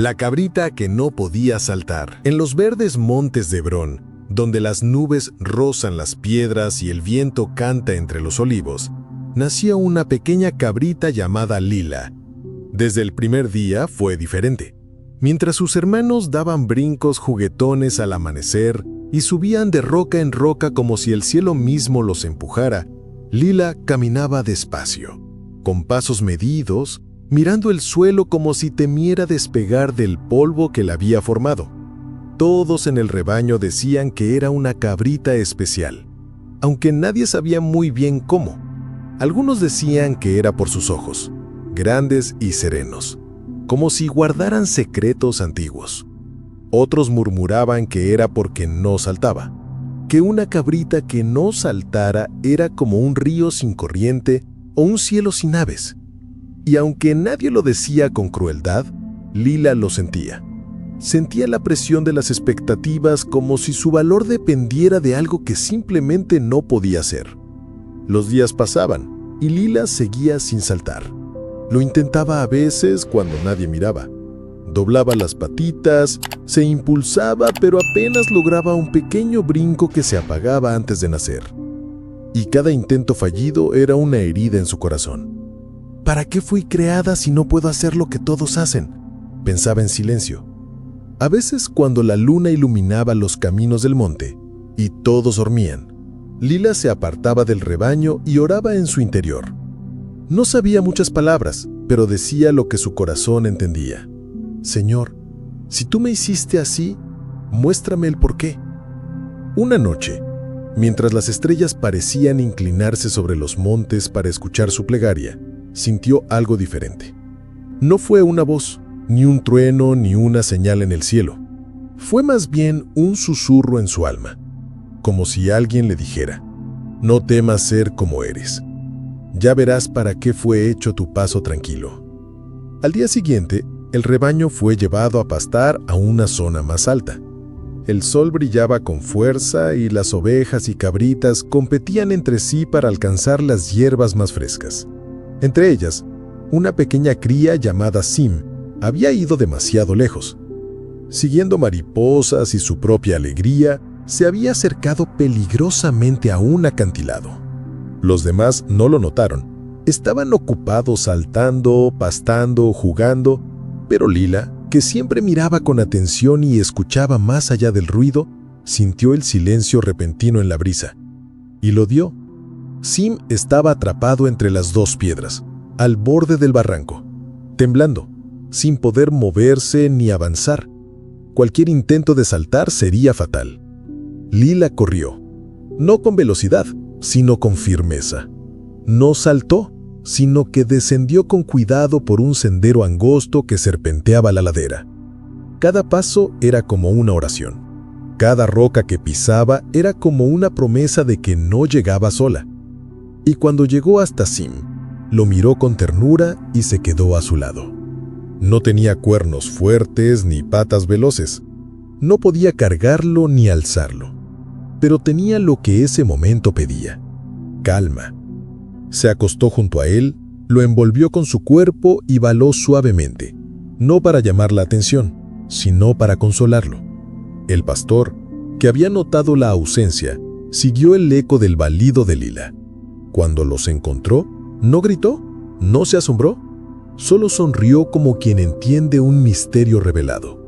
La cabrita que no podía saltar. En los verdes montes de Hebrón, donde las nubes rozan las piedras y el viento canta entre los olivos, nacía una pequeña cabrita llamada Lila. Desde el primer día fue diferente. Mientras sus hermanos daban brincos juguetones al amanecer y subían de roca en roca como si el cielo mismo los empujara, Lila caminaba despacio, con pasos medidos, mirando el suelo como si temiera despegar del polvo que la había formado. Todos en el rebaño decían que era una cabrita especial, aunque nadie sabía muy bien cómo. Algunos decían que era por sus ojos, grandes y serenos, como si guardaran secretos antiguos. Otros murmuraban que era porque no saltaba, que una cabrita que no saltara era como un río sin corriente o un cielo sin aves. Y aunque nadie lo decía con crueldad, Lila lo sentía. Sentía la presión de las expectativas como si su valor dependiera de algo que simplemente no podía ser. Los días pasaban y Lila seguía sin saltar. Lo intentaba a veces cuando nadie miraba. Doblaba las patitas, se impulsaba, pero apenas lograba un pequeño brinco que se apagaba antes de nacer. Y cada intento fallido era una herida en su corazón. ¿Para qué fui creada si no puedo hacer lo que todos hacen?, pensaba en silencio. A veces, cuando la luna iluminaba los caminos del monte y todos dormían, Lila se apartaba del rebaño y oraba en su interior. No sabía muchas palabras, pero decía lo que su corazón entendía. Señor, si tú me hiciste así, muéstrame el porqué. Una noche, mientras las estrellas parecían inclinarse sobre los montes para escuchar su plegaria, sintió algo diferente. No fue una voz, ni un trueno, ni una señal en el cielo. Fue más bien un susurro en su alma, como si alguien le dijera: no temas ser como eres. Ya verás para qué fue hecho tu paso tranquilo. Al día siguiente, el rebaño fue llevado a pastar a una zona más alta. El sol brillaba con fuerza y las ovejas y cabritas competían entre sí para alcanzar las hierbas más frescas. Entre ellas, una pequeña cría llamada Sim había ido demasiado lejos. Siguiendo mariposas y su propia alegría, se había acercado peligrosamente a un acantilado. Los demás no lo notaron. Estaban ocupados saltando, pastando, jugando, pero Lila, que siempre miraba con atención y escuchaba más allá del ruido, sintió el silencio repentino en la brisa. Y lo dio. Sim estaba atrapado entre las dos piedras, al borde del barranco, temblando, sin poder moverse ni avanzar. Cualquier intento de saltar sería fatal. Lila corrió, no con velocidad, sino con firmeza. No saltó, sino que descendió con cuidado por un sendero angosto que serpenteaba la ladera. Cada paso era como una oración. Cada roca que pisaba era como una promesa de que no llegaba sola. Y cuando llegó hasta Sim, lo miró con ternura y se quedó a su lado. No tenía cuernos fuertes ni patas veloces. No podía cargarlo ni alzarlo. Pero tenía lo que ese momento pedía: calma. Se acostó junto a él, lo envolvió con su cuerpo y baló suavemente, no para llamar la atención, sino para consolarlo. El pastor, que había notado la ausencia, siguió el eco del balido de Lila. Cuando los encontró, no gritó, no se asombró, solo sonrió como quien entiende un misterio revelado.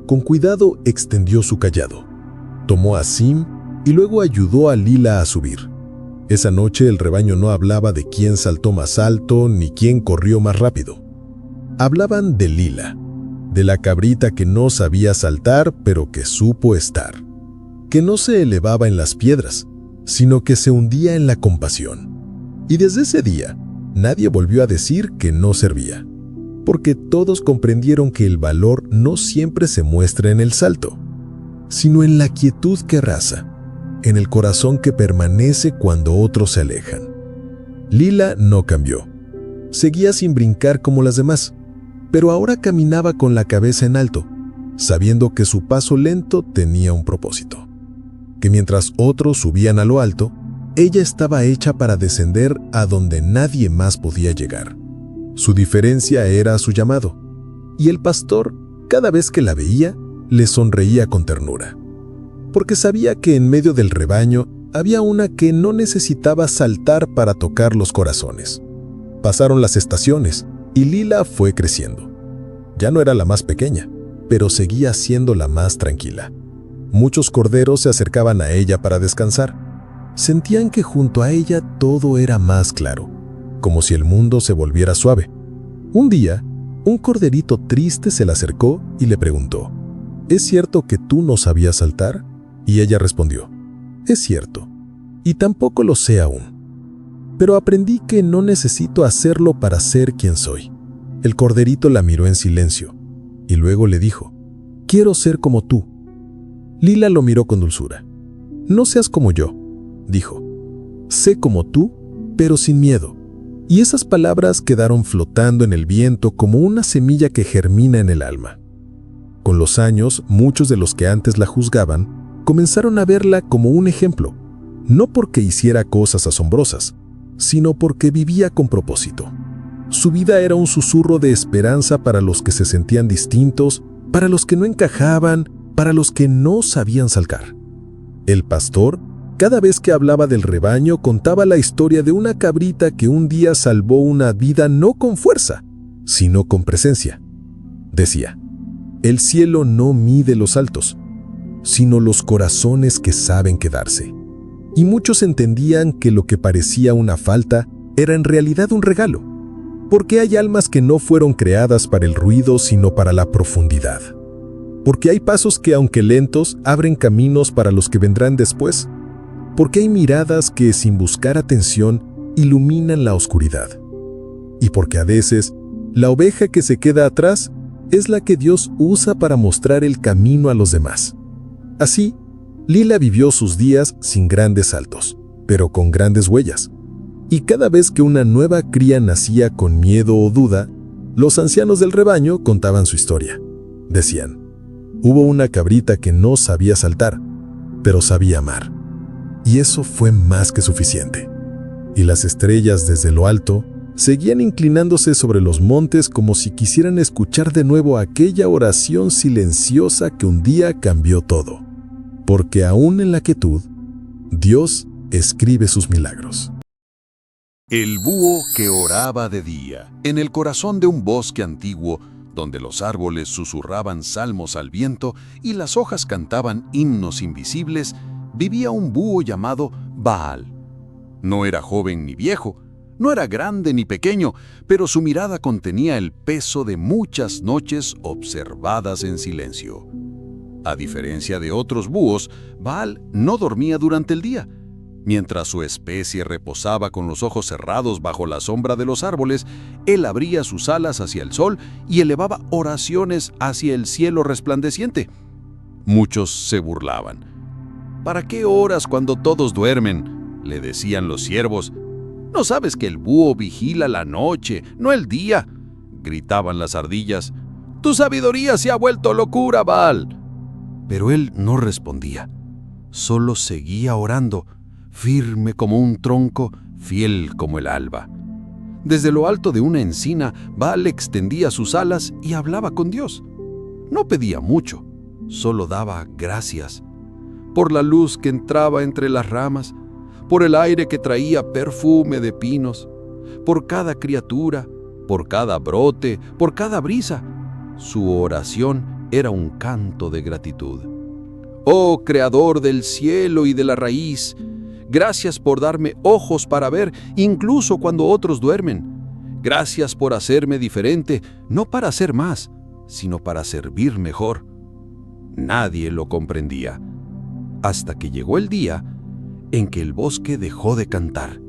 Con cuidado extendió su cayado, tomó a Sim y luego ayudó a Lila a subir. Esa noche el rebaño no hablaba de quién saltó más alto ni quién corrió más rápido. Hablaban de Lila, de la cabrita que no sabía saltar pero que supo estar, que no se elevaba en las piedras, sino que se hundía en la compasión. Y desde ese día, nadie volvió a decir que no servía, porque todos comprendieron que el valor no siempre se muestra en el salto, sino en la quietud que arrasa, en el corazón que permanece cuando otros se alejan. Lila no cambió. Seguía sin brincar como las demás, pero ahora caminaba con la cabeza en alto, sabiendo que su paso lento tenía un propósito. Que mientras otros subían a lo alto, ella estaba hecha para descender a donde nadie más podía llegar. Su diferencia era su llamado, y el pastor Cada vez que la veía, le sonreía con ternura, porque sabía que en medio del rebaño había una que no necesitaba saltar para tocar los corazones. Pasaron las estaciones y Lila fue creciendo. Ya no era la más pequeña, pero seguía siendo la más tranquila. Muchos corderos se acercaban a ella para descansar. Sentían que junto a ella todo era más claro, como si el mundo se volviera suave. Un día, un corderito triste se le acercó y le preguntó: ¿Es cierto que tú no sabías saltar? Y ella respondió: Es cierto, y tampoco lo sé aún. Pero aprendí que no necesito hacerlo para ser quien soy. El corderito la miró en silencio, y luego le dijo: Quiero ser como tú. Lila lo miró con dulzura. No seas como yo, dijo. Sé como tú, pero sin miedo. Y esas palabras quedaron flotando en el viento como una semilla que germina en el alma. Con los años, muchos de los que antes la juzgaban comenzaron a verla como un ejemplo, no porque hiciera cosas asombrosas, sino porque vivía con propósito. Su vida era un susurro de esperanza para los que se sentían distintos, para los que no encajaban, para los que no sabían saltar. El pastor, cada vez que hablaba del rebaño, contaba la historia de una cabrita que un día salvó una vida no con fuerza, sino con presencia. Decía: el cielo no mide los saltos, sino los corazones que saben quedarse. Y muchos entendían que lo que parecía una falta era en realidad un regalo, porque hay almas que no fueron creadas para el ruido, sino para la profundidad. Porque hay pasos que, aunque lentos, abren caminos para los que vendrán después. Porque hay miradas que, sin buscar atención, iluminan la oscuridad. Y porque a veces, la oveja que se queda atrás es la que Dios usa para mostrar el camino a los demás. Así, Lila vivió sus días sin grandes saltos, pero con grandes huellas. Y cada vez que una nueva cría nacía con miedo o duda, los ancianos del rebaño contaban su historia. Decían: hubo una cabrita que no sabía saltar, pero sabía amar. Y eso fue más que suficiente. Y las estrellas desde lo alto seguían inclinándose sobre los montes como si quisieran escuchar de nuevo aquella oración silenciosa que un día cambió todo. Porque aún en la quietud, Dios escribe sus milagros. El búho que oraba de día. En el corazón de un bosque antiguo, donde los árboles susurraban salmos al viento y las hojas cantaban himnos invisibles, vivía un búho llamado Baal. No era joven ni viejo, no era grande ni pequeño, pero su mirada contenía el peso de muchas noches observadas en silencio. A diferencia de otros búhos, Baal no dormía durante el día. Mientras su especie reposaba con los ojos cerrados bajo la sombra de los árboles, él abría sus alas hacia el sol y elevaba oraciones hacia el cielo resplandeciente. Muchos se burlaban. ¿Para qué oras cuando todos duermen?, le decían los ciervos. ¿No sabes que el búho vigila la noche, no el día?, gritaban las ardillas. Tu sabiduría se ha vuelto locura, Baal. Pero él no respondía. Solo seguía orando, firme como un tronco, fiel como el alba. Desde lo alto de una encina, Baal extendía sus alas y hablaba con Dios. No pedía mucho, solo daba gracias. Por la luz que entraba entre las ramas, por el aire que traía perfume de pinos, por cada criatura, por cada brote, por cada brisa. Su oración era un canto de gratitud. Oh, Creador del cielo y de la raíz, gracias por darme ojos para ver, incluso cuando otros duermen. Gracias por hacerme diferente, no para hacer más, sino para servir mejor. Nadie lo comprendía, hasta que llegó el día en que el bosque dejó de cantar.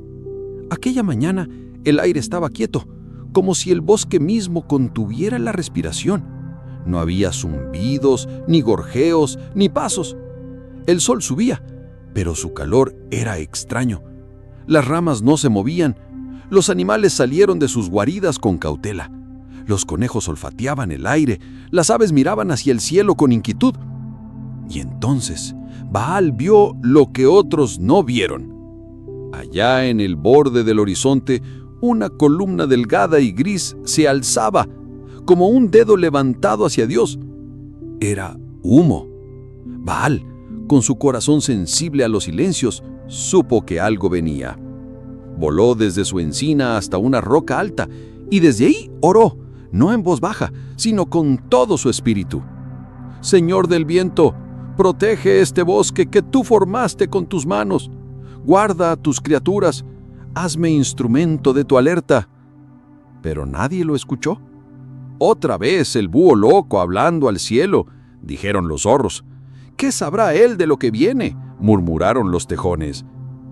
Aquella mañana el aire estaba quieto, como si el bosque mismo contuviera la respiración. No había zumbidos, ni gorjeos, ni pasos. El sol subía, pero su calor era extraño. Las ramas no se movían. Los animales salieron de sus guaridas con cautela. Los conejos olfateaban el aire. Las aves miraban hacia el cielo con inquietud. Y entonces Baal vio lo que otros no vieron. Allá en el borde del horizonte, una columna delgada y gris se alzaba, como un dedo levantado hacia Dios. Era humo. Baal, con su corazón sensible a los silencios, supo que algo venía. Voló desde su encina hasta una roca alta y desde ahí oró, no en voz baja, sino con todo su espíritu. Señor del viento, protege este bosque que tú formaste con tus manos. Guarda a tus criaturas, hazme instrumento de tu alerta. Pero nadie lo escuchó. Otra vez el búho loco hablando al cielo, dijeron los zorros. ¿Qué sabrá él de lo que viene?, murmuraron los tejones.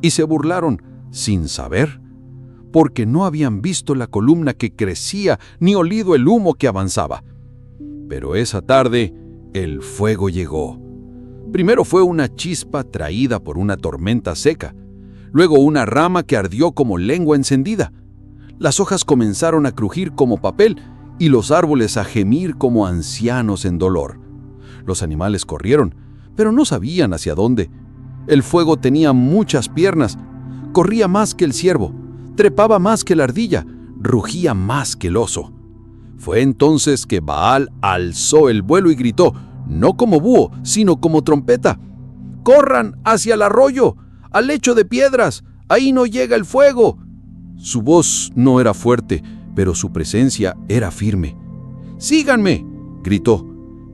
Y se burlaron, sin saber, porque no habían visto la columna que crecía ni olido el humo que avanzaba. Pero esa tarde el fuego llegó. Primero fue una chispa traída por una tormenta seca, luego una rama que ardió como lengua encendida. Las hojas comenzaron a crujir como papel y los árboles a gemir como ancianos en dolor. Los animales corrieron, pero no sabían hacia dónde. El fuego tenía muchas piernas, corría más que el ciervo, trepaba más que la ardilla, rugía más que el oso. Fue entonces que Baal alzó el vuelo y gritó, no como búho, sino como trompeta: ¡corran hacia el arroyo, al lecho de piedras! ¡Ahí no llega el fuego! Su voz no era fuerte, pero su presencia era firme. ¡Síganme!, gritó,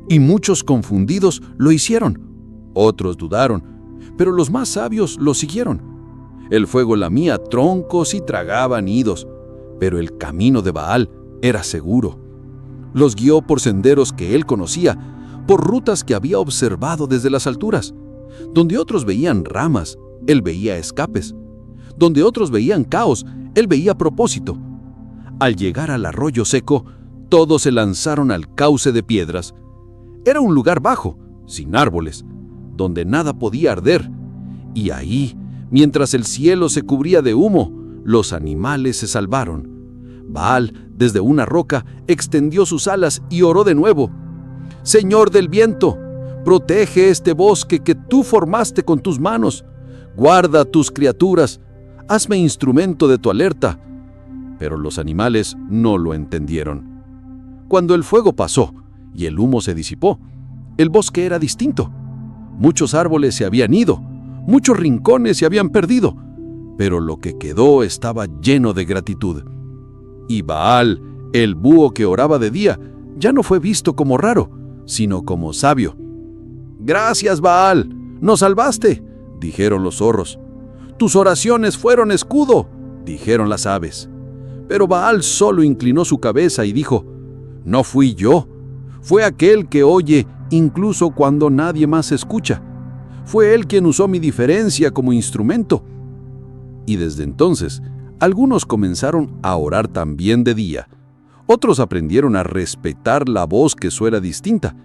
y muchos confundidos lo hicieron. Otros dudaron, pero los más sabios lo siguieron. El fuego lamía troncos y tragaba nidos, pero el camino de Baal era seguro. Los guió por senderos que él conocía, por rutas que había observado desde las alturas. Donde otros veían ramas, él veía escapes. Donde otros veían caos, él veía propósito. Al llegar al arroyo seco, todos se lanzaron al cauce de piedras. Era un lugar bajo, sin árboles, donde nada podía arder. Y ahí, mientras el cielo se cubría de humo, los animales se salvaron. Baal, desde una roca, extendió sus alas y oró de nuevo. Señor del viento, protege este bosque que tú formaste con tus manos. Guarda a tus criaturas, hazme instrumento de tu alerta. Pero los animales no lo entendieron. Cuando el fuego pasó y el humo se disipó, el bosque era distinto. Muchos árboles se habían ido, muchos rincones se habían perdido, pero lo que quedó estaba lleno de gratitud. Y Baal, el búho que oraba de día, ya no fue visto como raro, sino como sabio. «Gracias, Baal, nos salvaste», dijeron los zorros. «Tus oraciones fueron escudo», dijeron las aves. Pero Baal solo inclinó su cabeza y dijo: «No fui yo, fue aquel que oye incluso cuando nadie más escucha. Fue él quien usó mi diferencia como instrumento». Y desde entonces, algunos comenzaron a orar también de día. Otros aprendieron a respetar la voz que suena distinta.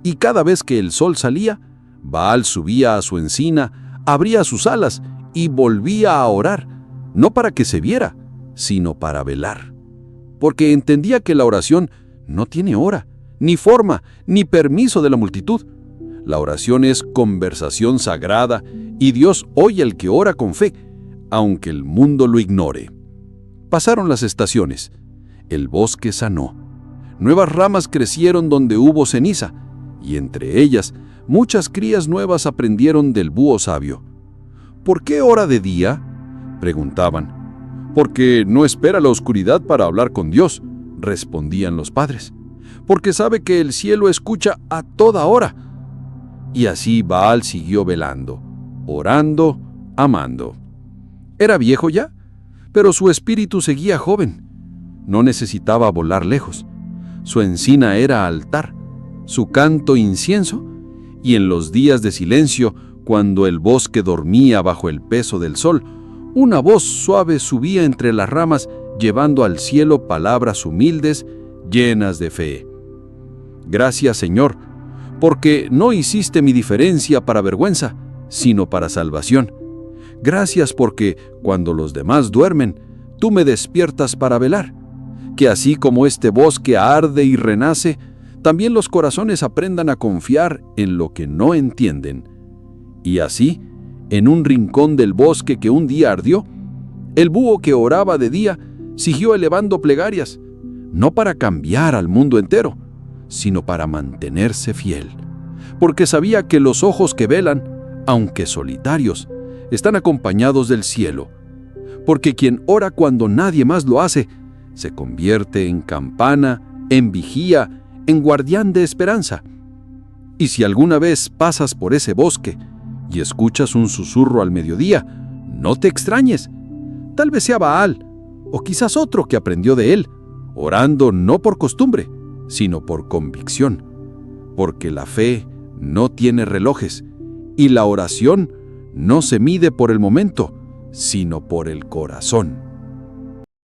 Y cada vez que el sol salía, Baal subía a su encina, abría sus alas y volvía a orar, no para que se viera, sino para velar. Porque entendía que la oración no tiene hora, ni forma, ni permiso de la multitud. La oración es conversación sagrada y Dios oye al que ora con fe, aunque el mundo lo ignore. Pasaron las estaciones. El bosque sanó. Nuevas ramas crecieron donde hubo ceniza, y entre ellas muchas crías nuevas aprendieron del búho sabio. ¿Por qué ora de día?, preguntaban. Porque no espera la oscuridad para hablar con Dios, respondían los padres. Porque sabe que el cielo escucha a toda hora. Y así Baal siguió velando, orando, amando. Era viejo ya, pero su espíritu seguía joven. No necesitaba volar lejos. Su encina era altar, su canto incienso, y en los días de silencio, cuando el bosque dormía bajo el peso del sol, una voz suave subía entre las ramas, llevando al cielo palabras humildes, llenas de fe. Gracias, Señor, porque no hiciste mi diferencia para vergüenza, sino para salvación. Gracias porque, cuando los demás duermen, tú me despiertas para velar. Que así como este bosque arde y renace, también los corazones aprendan a confiar en lo que no entienden. Y así, en un rincón del bosque que un día ardió, el búho que oraba de día siguió elevando plegarias. no para cambiar al mundo entero, sino para mantenerse fiel, porque sabía que los ojos que velan, aunque solitarios, están acompañados del cielo, porque quien ora cuando nadie más lo hace, se convierte en campana, en vigía, en guardián de esperanza. Y si alguna vez pasas por ese bosque y escuchas un susurro al mediodía, no te extrañes. Tal vez sea Baal, o quizás otro que aprendió de él, orando no por costumbre, sino por convicción, porque la fe no tiene relojes y la oración no se mide por el momento, sino por el corazón.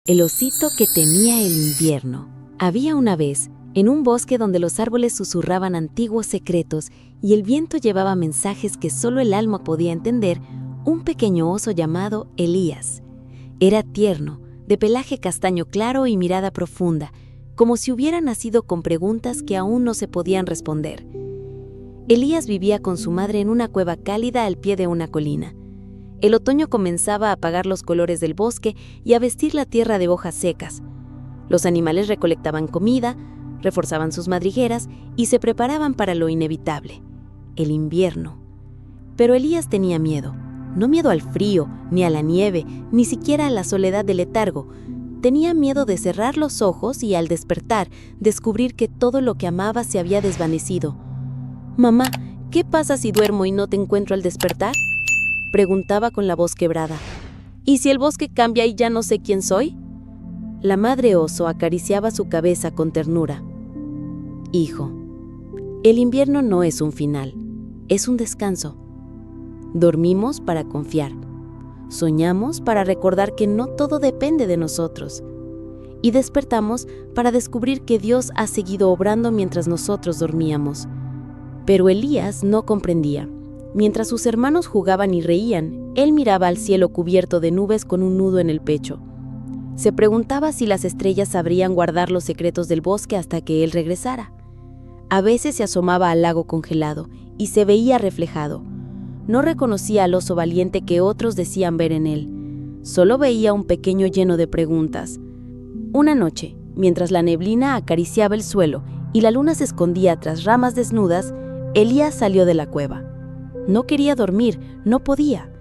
El osito que temía el invierno. Había una vez, en un bosque donde los árboles susurraban antiguos secretos y el viento llevaba mensajes que solo el alma podía entender, un pequeño oso llamado Elías. Era tierno, de pelaje castaño claro y mirada profunda, como si hubiera nacido con preguntas que aún no se podían responder. Elías vivía con su madre en una cueva cálida al pie de una colina. El otoño comenzaba a apagar los colores del bosque y a vestir la tierra de hojas secas. Los animales recolectaban comida, reforzaban sus madrigueras y se preparaban para lo inevitable, el invierno. Pero Elías tenía miedo, no miedo al frío, ni a la nieve, ni siquiera a la soledad del letargo. Tenía miedo de cerrar los ojos y al despertar, descubrir que todo lo que amaba se había desvanecido. «Mamá, ¿qué pasa si duermo y no te encuentro al despertar?», preguntaba con la voz quebrada. «¿Y si el bosque cambia y ya no sé quién soy?». La madre oso acariciaba su cabeza con ternura. «Hijo, el invierno no es un final, es un descanso. Dormimos para confiar. Soñamos para recordar que no todo depende de nosotros. Y despertamos para descubrir que Dios ha seguido obrando mientras nosotros dormíamos». Pero Elías no comprendía. Mientras sus hermanos jugaban y reían, él miraba al cielo cubierto de nubes con un nudo en el pecho. Se preguntaba si las estrellas sabrían guardar los secretos del bosque hasta que él regresara. A veces se asomaba al lago congelado y se veía reflejado. No reconocía al oso valiente que otros decían ver en él. Solo veía un pequeño lleno de preguntas. Una noche, mientras la neblina acariciaba el suelo y la luna se escondía tras ramas desnudas, Elías salió de la cueva. No quería dormir, no podía.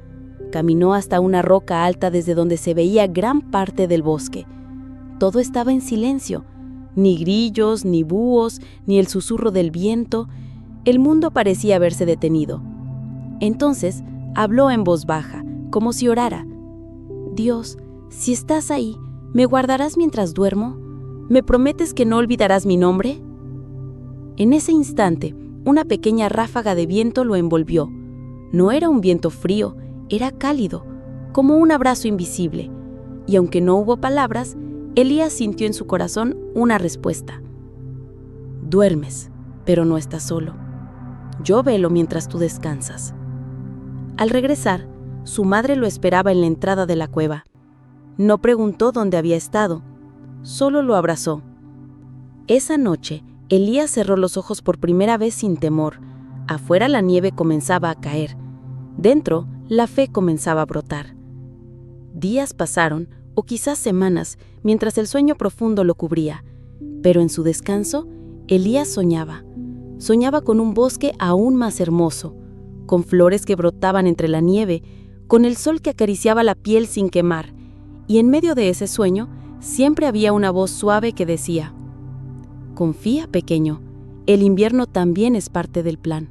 Caminó hasta una roca alta desde donde se veía gran parte del bosque. Todo estaba en silencio. Ni grillos, ni búhos, ni el susurro del viento. El mundo parecía haberse detenido. Entonces habló en voz baja, como si orara. «Dios, si estás ahí, ¿me guardarás mientras duermo? ¿Me prometes que no olvidarás mi nombre?». En ese instante, una pequeña ráfaga de viento lo envolvió. No era un viento frío, era cálido, como un abrazo invisible. Y aunque no hubo palabras, Elías sintió en su corazón una respuesta. «Duermes, pero no estás solo. Yo velo mientras tú descansas». Al regresar, su madre lo esperaba en la entrada de la cueva. No preguntó dónde había estado, solo lo abrazó. Esa noche, Elías cerró los ojos por primera vez sin temor. Afuera la nieve comenzaba a caer. Dentro, la fe comenzaba a brotar. Días pasaron, o quizás semanas, mientras el sueño profundo lo cubría. Pero en su descanso, Elías soñaba. Soñaba con un bosque aún más hermoso, con flores que brotaban entre la nieve, con el sol que acariciaba la piel sin quemar. Y en medio de ese sueño, siempre había una voz suave que decía: «Confía, pequeño, el invierno también es parte del plan».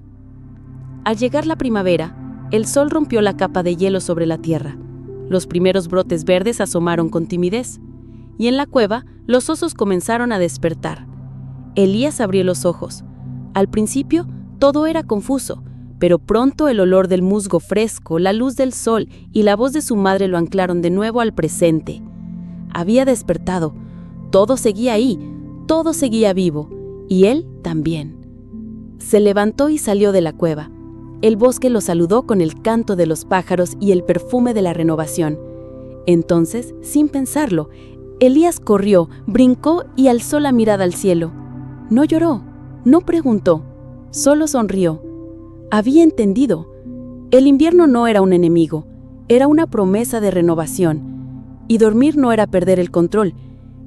Al llegar la primavera, el sol rompió la capa de hielo sobre la tierra. Los primeros brotes verdes asomaron con timidez, y en la cueva los osos comenzaron a despertar. Elías abrió los ojos. Al principio, todo era confuso, pero pronto el olor del musgo fresco, la luz del sol y la voz de su madre lo anclaron de nuevo al presente. Había despertado. Todo seguía ahí, todo seguía vivo, y él también. Se levantó y salió de la cueva. El bosque lo saludó con el canto de los pájaros y el perfume de la renovación. Entonces, sin pensarlo, Elías corrió, brincó y alzó la mirada al cielo. No lloró, no preguntó, solo sonrió. Había entendido. El invierno no era un enemigo, era una promesa de renovación. Y dormir no era perder el control,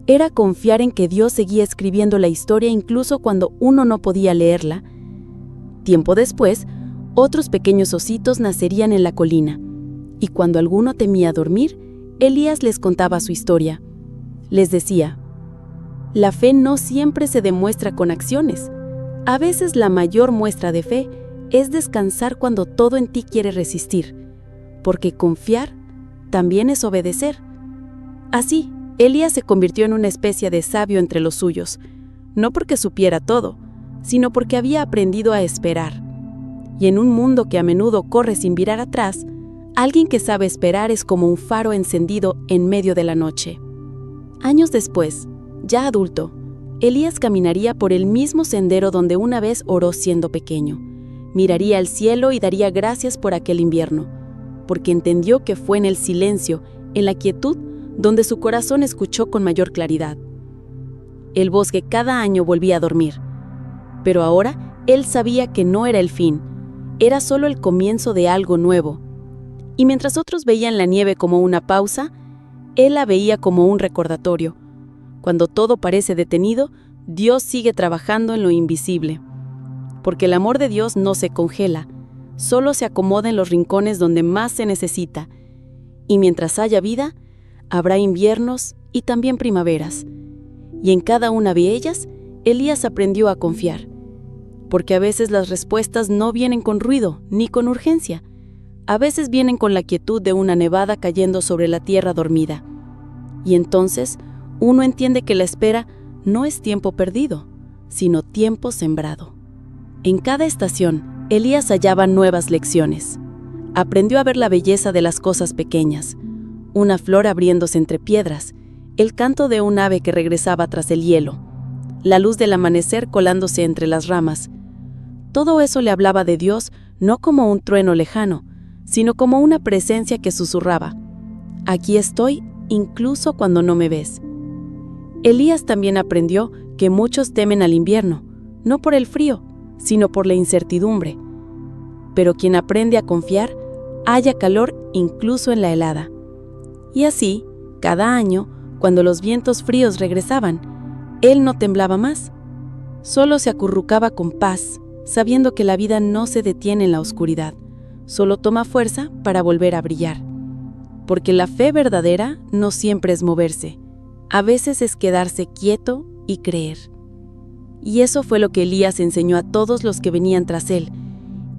era confiar en que Dios seguía escribiendo la historia incluso cuando uno no podía leerla. Tiempo después, otros pequeños ositos nacerían en la colina, y cuando alguno temía dormir, Elías les contaba su historia. Les decía: la fe no siempre se demuestra con acciones. A veces la mayor muestra de fe es descansar cuando todo en ti quiere resistir, porque confiar también es obedecer. Así, Elías se convirtió en una especie de sabio entre los suyos, no porque supiera todo, sino porque había aprendido a esperar. Y en un mundo que a menudo corre sin mirar atrás, alguien que sabe esperar es como un faro encendido en medio de la noche. Años después, ya adulto, Elías caminaría por el mismo sendero donde una vez oró siendo pequeño. Miraría al cielo y daría gracias por aquel invierno, porque entendió que fue en el silencio, en la quietud, donde su corazón escuchó con mayor claridad. El bosque cada año volvía a dormir, pero ahora él sabía que no era el fin, era solo el comienzo de algo nuevo. Y mientras otros veían la nieve como una pausa, él la veía como un recordatorio. Cuando todo parece detenido, Dios sigue trabajando en lo invisible. Porque el amor de Dios no se congela, solo se acomoda en los rincones donde más se necesita. Y mientras haya vida, habrá inviernos y también primaveras. Y en cada una de ellas, Elías aprendió a confiar. Porque a veces las respuestas no vienen con ruido ni con urgencia. A veces vienen con la quietud de una nevada cayendo sobre la tierra dormida. Y entonces, uno entiende que la espera no es tiempo perdido, sino tiempo sembrado. En cada estación, Elías hallaba nuevas lecciones. Aprendió a ver la belleza de las cosas pequeñas, una flor abriéndose entre piedras, el canto de un ave que regresaba tras el hielo, la luz del amanecer colándose entre las ramas. Todo eso le hablaba de Dios no como un trueno lejano, sino como una presencia que susurraba: aquí estoy, incluso cuando no me ves. Elías también aprendió que muchos temen al invierno, no por el frío, sino por la incertidumbre. Pero quien aprende a confiar, halla calor incluso en la helada. Y así, cada año, cuando los vientos fríos regresaban, él no temblaba más. Solo se acurrucaba con paz, sabiendo que la vida no se detiene en la oscuridad, solo toma fuerza para volver a brillar. Porque la fe verdadera no siempre es moverse, a veces es quedarse quieto y creer. Y eso fue lo que Elías enseñó a todos los que venían tras él,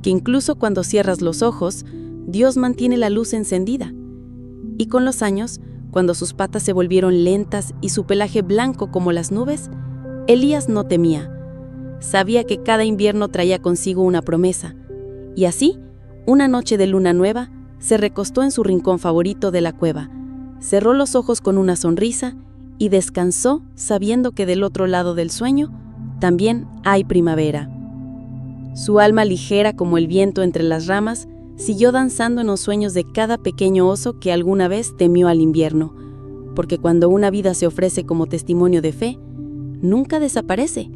que incluso cuando cierras los ojos, Dios mantiene la luz encendida. Y con los años, cuando sus patas se volvieron lentas y su pelaje blanco como las nubes, Elías no temía. Sabía que cada invierno traía consigo una promesa. Y así, una noche de luna nueva, se recostó en su rincón favorito de la cueva, cerró los ojos con una sonrisa y descansó sabiendo que del otro lado del sueño también hay primavera. Su alma ligera como el viento entre las ramas siguió danzando en los sueños de cada pequeño oso que alguna vez temió al invierno, porque cuando una vida se ofrece como testimonio de fe, nunca desaparece,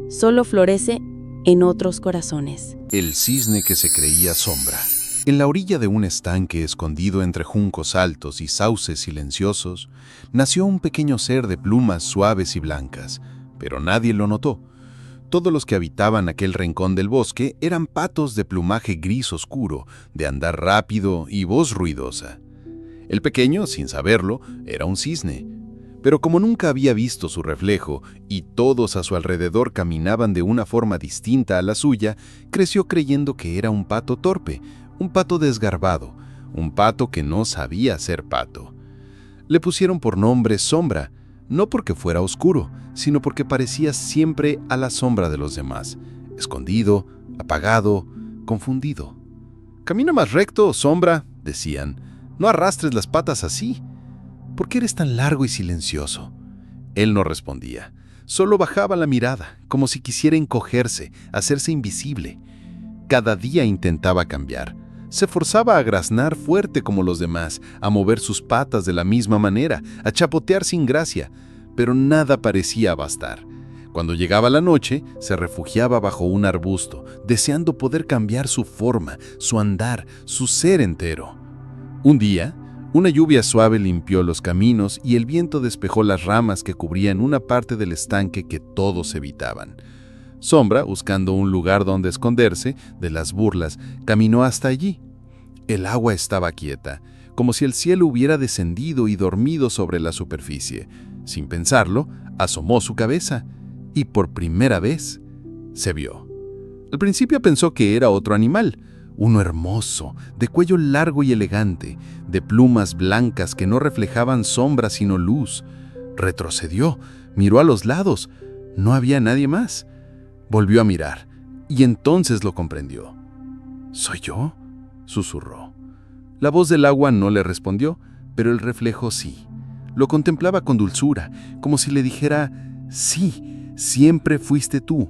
solo florece en otros corazones. El cisne que se creía sombra. En la orilla de un estanque escondido entre juncos altos y sauces silenciosos, nació un pequeño ser de plumas suaves y blancas, pero nadie lo notó. Todos los que habitaban aquel rincón del bosque eran patos de plumaje gris oscuro, de andar rápido y voz ruidosa. El pequeño, sin saberlo, era un cisne. Pero como nunca había visto su reflejo y todos a su alrededor caminaban de una forma distinta a la suya, creció creyendo que era un pato torpe, un pato desgarbado, un pato que no sabía ser pato. Le pusieron por nombre Sombra, no porque fuera oscuro, sino porque parecía siempre a la sombra de los demás, escondido, apagado, confundido. «Camina más recto, Sombra», decían. «No arrastres las patas así. ¿Por qué eres tan largo y silencioso?». Él no respondía, solo bajaba la mirada, como si quisiera encogerse, hacerse invisible. Cada día intentaba cambiar. Se forzaba a graznar fuerte como los demás, a mover sus patas de la misma manera, a chapotear sin gracia, pero nada parecía bastar. Cuando llegaba la noche, se refugiaba bajo un arbusto, deseando poder cambiar su forma, su andar, su ser entero. Un día, Una lluvia suave limpió los caminos y el viento despejó las ramas que cubrían una parte del estanque que todos evitaban. Sombra, buscando un lugar donde esconderse de las burlas, caminó hasta allí. El agua estaba quieta, como si el cielo hubiera descendido y dormido sobre la superficie. Sin pensarlo, asomó su cabeza y por primera vez se vio. Al principio pensó que era otro animal, uno hermoso, de cuello largo y elegante, de plumas blancas que no reflejaban sombra sino luz. Retrocedió, miró a los lados. No había nadie más. Volvió a mirar, y entonces lo comprendió. ¿Soy yo?, susurró. La voz del agua no le respondió, pero el reflejo sí. Lo contemplaba con dulzura, como si le dijera: sí, siempre fuiste tú.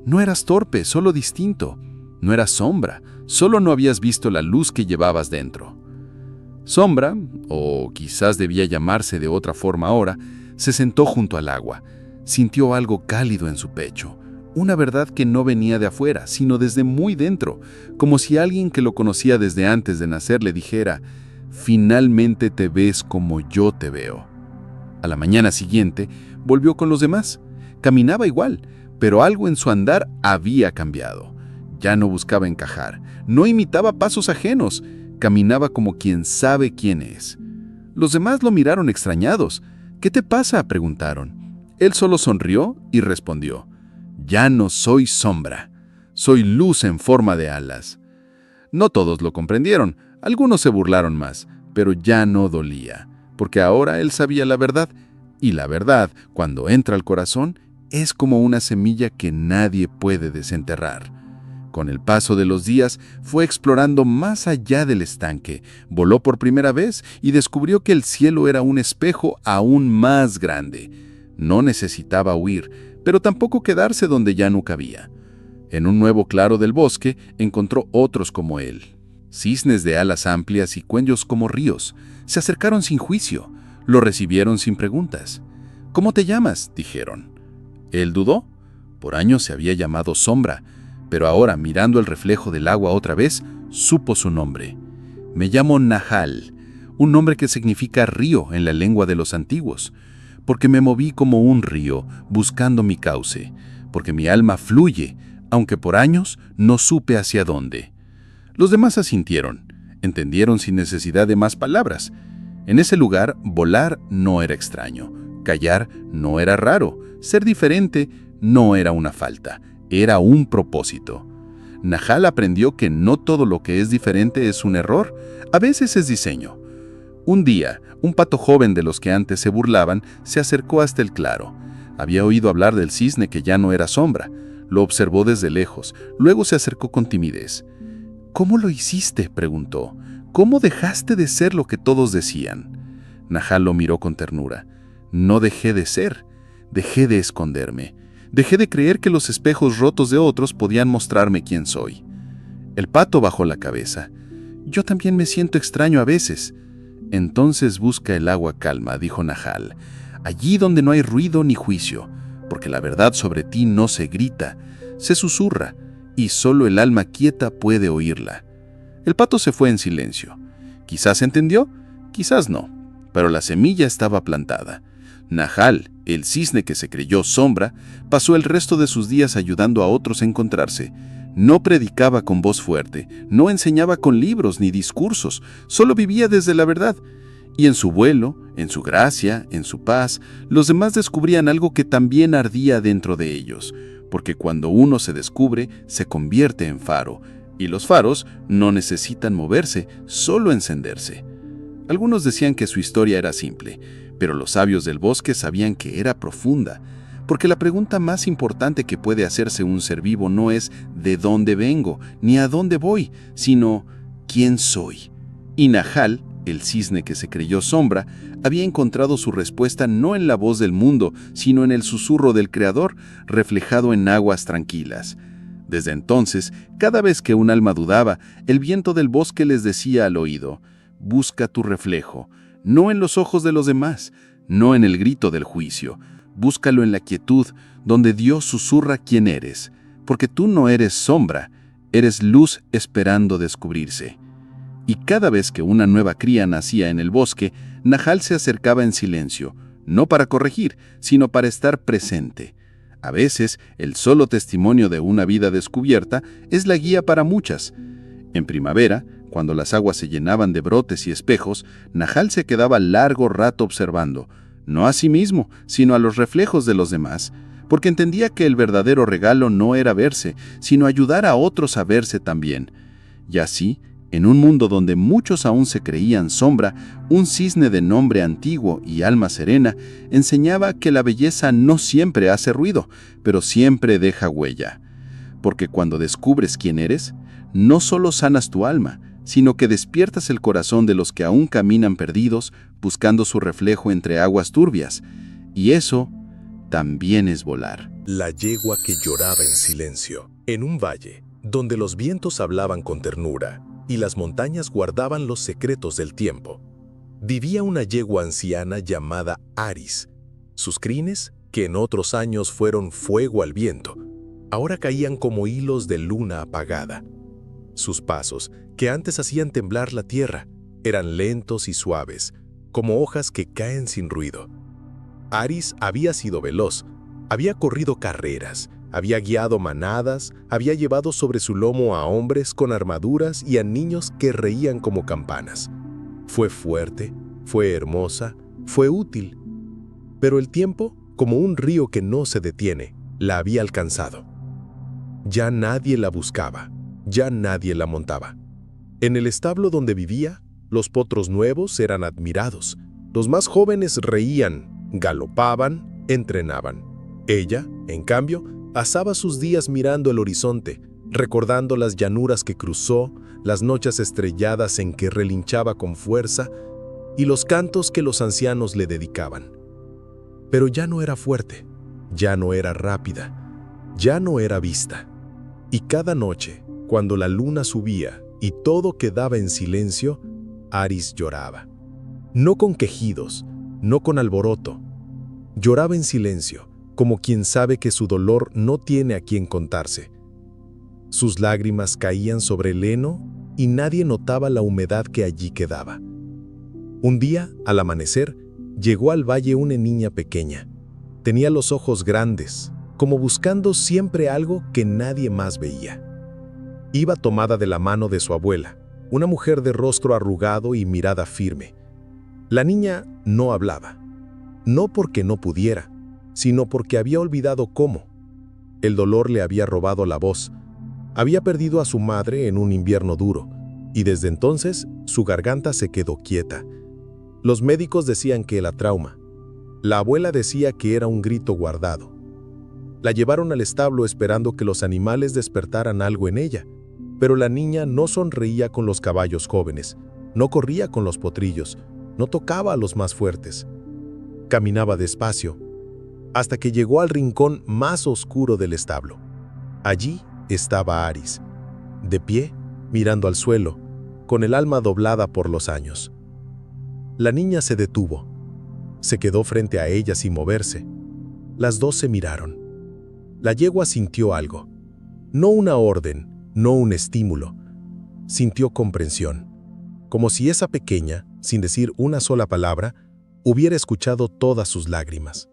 No eras torpe, solo distinto. No eras sombra, solo no habías visto la luz que llevabas dentro. Sombra, o quizás debía llamarse de otra forma ahora, se sentó junto al agua. Sintió algo cálido en su pecho, una verdad que no venía de afuera, sino desde muy dentro, como si alguien que lo conocía desde antes de nacer le dijera: finalmente te ves como yo te veo. A la mañana siguiente, volvió con los demás. Caminaba igual, pero algo en su andar había cambiado. Ya no buscaba encajar, no imitaba pasos ajenos, caminaba como quien sabe quién es. Los demás lo miraron extrañados. ¿Qué te pasa?, preguntaron. Él solo sonrió y respondió: ya no soy sombra, soy luz en forma de alas. No todos lo comprendieron, algunos se burlaron más, pero ya no dolía, porque ahora él sabía la verdad, y la verdad, cuando entra al corazón, es como una semilla que nadie puede desenterrar. Con el paso de los días, fue explorando más allá del estanque, voló por primera vez y descubrió que el cielo era un espejo aún más grande. No necesitaba huir, pero tampoco quedarse donde ya no cabía. En un nuevo claro del bosque, encontró otros como él. Cisnes de alas amplias y cuellos como ríos. Se acercaron sin juicio, lo recibieron sin preguntas. ¿Cómo te llamas?, dijeron. Él dudó. Por años se había llamado Sombra, pero ahora, mirando el reflejo del agua otra vez, supo su nombre. Me llamo Nahal, un nombre que significa río en la lengua de los antiguos, porque me moví como un río, buscando mi cauce, porque mi alma fluye, aunque por años no supe hacia dónde. Los demás asintieron, entendieron sin necesidad de más palabras. En ese lugar, volar no era extraño, callar no era raro, ser diferente no era una falta, era un propósito. Nahal aprendió que no todo lo que es diferente es un error, a veces es diseño. Un día, un pato joven de los que antes se burlaban se acercó hasta el claro. Había oído hablar del cisne que ya no era sombra. Lo observó desde lejos, luego se acercó con timidez. ¿Cómo lo hiciste?, preguntó. ¿Cómo dejaste de ser lo que todos decían? Nahal lo miró con ternura. No dejé de ser, dejé de esconderme. Dejé de creer que los espejos rotos de otros podían mostrarme quién soy. El pato bajó la cabeza. Yo también me siento extraño a veces. Entonces busca el agua calma, dijo Nahal, allí donde no hay ruido ni juicio, porque la verdad sobre ti no se grita, se susurra, y solo el alma quieta puede oírla. El pato se fue en silencio. Quizás entendió, quizás no, pero la semilla estaba plantada. Nahal, el cisne que se creyó sombra, pasó el resto de sus días ayudando a otros a encontrarse. No predicaba con voz fuerte, no enseñaba con libros ni discursos, solo vivía desde la verdad. Y en su vuelo, en su gracia, en su paz, los demás descubrían algo que también ardía dentro de ellos, porque cuando uno se descubre, se convierte en faro, y los faros no necesitan moverse, solo encenderse. Algunos decían que su historia era simple, pero los sabios del bosque sabían que era profunda, porque la pregunta más importante que puede hacerse un ser vivo no es ¿de dónde vengo?, ni ¿a dónde voy?, sino ¿quién soy? Y Nahal, el cisne que se creyó sombra, había encontrado su respuesta no en la voz del mundo, sino en el susurro del Creador, reflejado en aguas tranquilas. Desde entonces, cada vez que un alma dudaba, el viento del bosque les decía al oído: busca tu reflejo, no en los ojos de los demás, no en el grito del juicio. Búscalo en la quietud, donde Dios susurra quién eres, porque tú no eres sombra, eres luz esperando descubrirse. Y cada vez que una nueva cría nacía en el bosque, Nahal se acercaba en silencio, no para corregir, sino para estar presente. A veces, el solo testimonio de una vida descubierta es la guía para muchas. En primavera, cuando las aguas se llenaban de brotes y espejos, Nahal se quedaba largo rato observando, no a sí mismo, sino a los reflejos de los demás, porque entendía que el verdadero regalo no era verse, sino ayudar a otros a verse también. Y así, en un mundo donde muchos aún se creían sombra, un cisne de nombre antiguo y alma serena enseñaba que la belleza no siempre hace ruido, pero siempre deja huella. Porque cuando descubres quién eres, no solo sanas tu alma, sino que despiertas el corazón de los que aún caminan perdidos, buscando su reflejo entre aguas turbias. Y eso también es volar. La yegua que lloraba en silencio, en un valle, donde los vientos hablaban con ternura y las montañas guardaban los secretos del tiempo. Vivía una yegua anciana llamada Aris. Sus crines, que en otros años fueron fuego al viento, ahora caían como hilos de luna apagada. Sus pasos, que antes hacían temblar la tierra, eran lentos y suaves, como hojas que caen sin ruido. Aris había sido veloz, había corrido carreras, había guiado manadas, había llevado sobre su lomo a hombres con armaduras y a niños que reían como campanas. Fue fuerte, fue hermosa, fue útil. Pero el tiempo, como un río que no se detiene, la había alcanzado. Ya nadie la buscaba, ya nadie la montaba. En el establo donde vivía, los potros nuevos eran admirados. Los más jóvenes reían, galopaban, entrenaban. Ella, en cambio, pasaba sus días mirando el horizonte, recordando las llanuras que cruzó, las noches estrelladas en que relinchaba con fuerza y los cantos que los ancianos le dedicaban. Pero ya no era fuerte, ya no era rápida, ya no era vista. Y cada noche, cuando la luna subía y todo quedaba en silencio, Aris lloraba. No con quejidos, no con alboroto. Lloraba en silencio, como quien sabe que su dolor no tiene a quien contarse. Sus lágrimas caían sobre el heno y nadie notaba la humedad que allí quedaba. Un día, al amanecer, llegó al valle una niña pequeña. Tenía los ojos grandes, como buscando siempre algo que nadie más veía. Iba tomada de la mano de su abuela, una mujer de rostro arrugado y mirada firme. La niña no hablaba, no porque no pudiera, sino porque había olvidado cómo. El dolor le había robado la voz. Había perdido a su madre en un invierno duro, y desde entonces su garganta se quedó quieta. Los médicos decían que era trauma. La abuela decía que era un grito guardado. La llevaron al establo esperando que los animales despertaran algo en ella, pero la niña no sonreía con los caballos jóvenes, no corría con los potrillos, no tocaba a los más fuertes. Caminaba despacio, hasta que llegó al rincón más oscuro del establo. Allí estaba Aris, de pie, mirando al suelo, con el alma doblada por los años. La niña se detuvo. Se quedó frente a ella sin moverse. Las dos se miraron. La yegua sintió algo. No una orden, no un estímulo. Sintió comprensión. Como si esa pequeña, sin decir una sola palabra, hubiera escuchado todas sus lágrimas.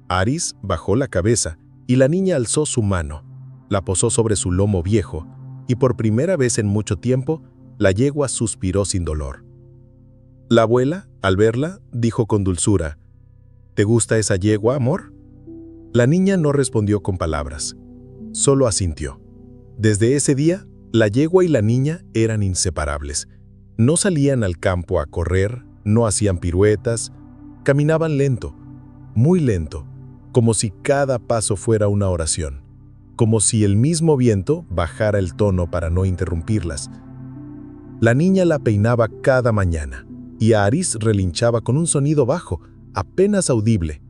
Aris bajó la cabeza y la niña alzó su mano, la posó sobre su lomo viejo y por primera vez en mucho tiempo, la yegua suspiró sin dolor. La abuela, al verla, dijo con dulzura, ¿te gusta esa yegua, amor? La niña no respondió con palabras, solo asintió. Desde ese día, la yegua y la niña eran inseparables. No salían al campo a correr, no hacían piruetas, caminaban lento, muy lento, como si cada paso fuera una oración, como si el mismo viento bajara el tono para no interrumpirlas. La niña la peinaba cada mañana, y a Aris relinchaba con un sonido bajo, apenas audible,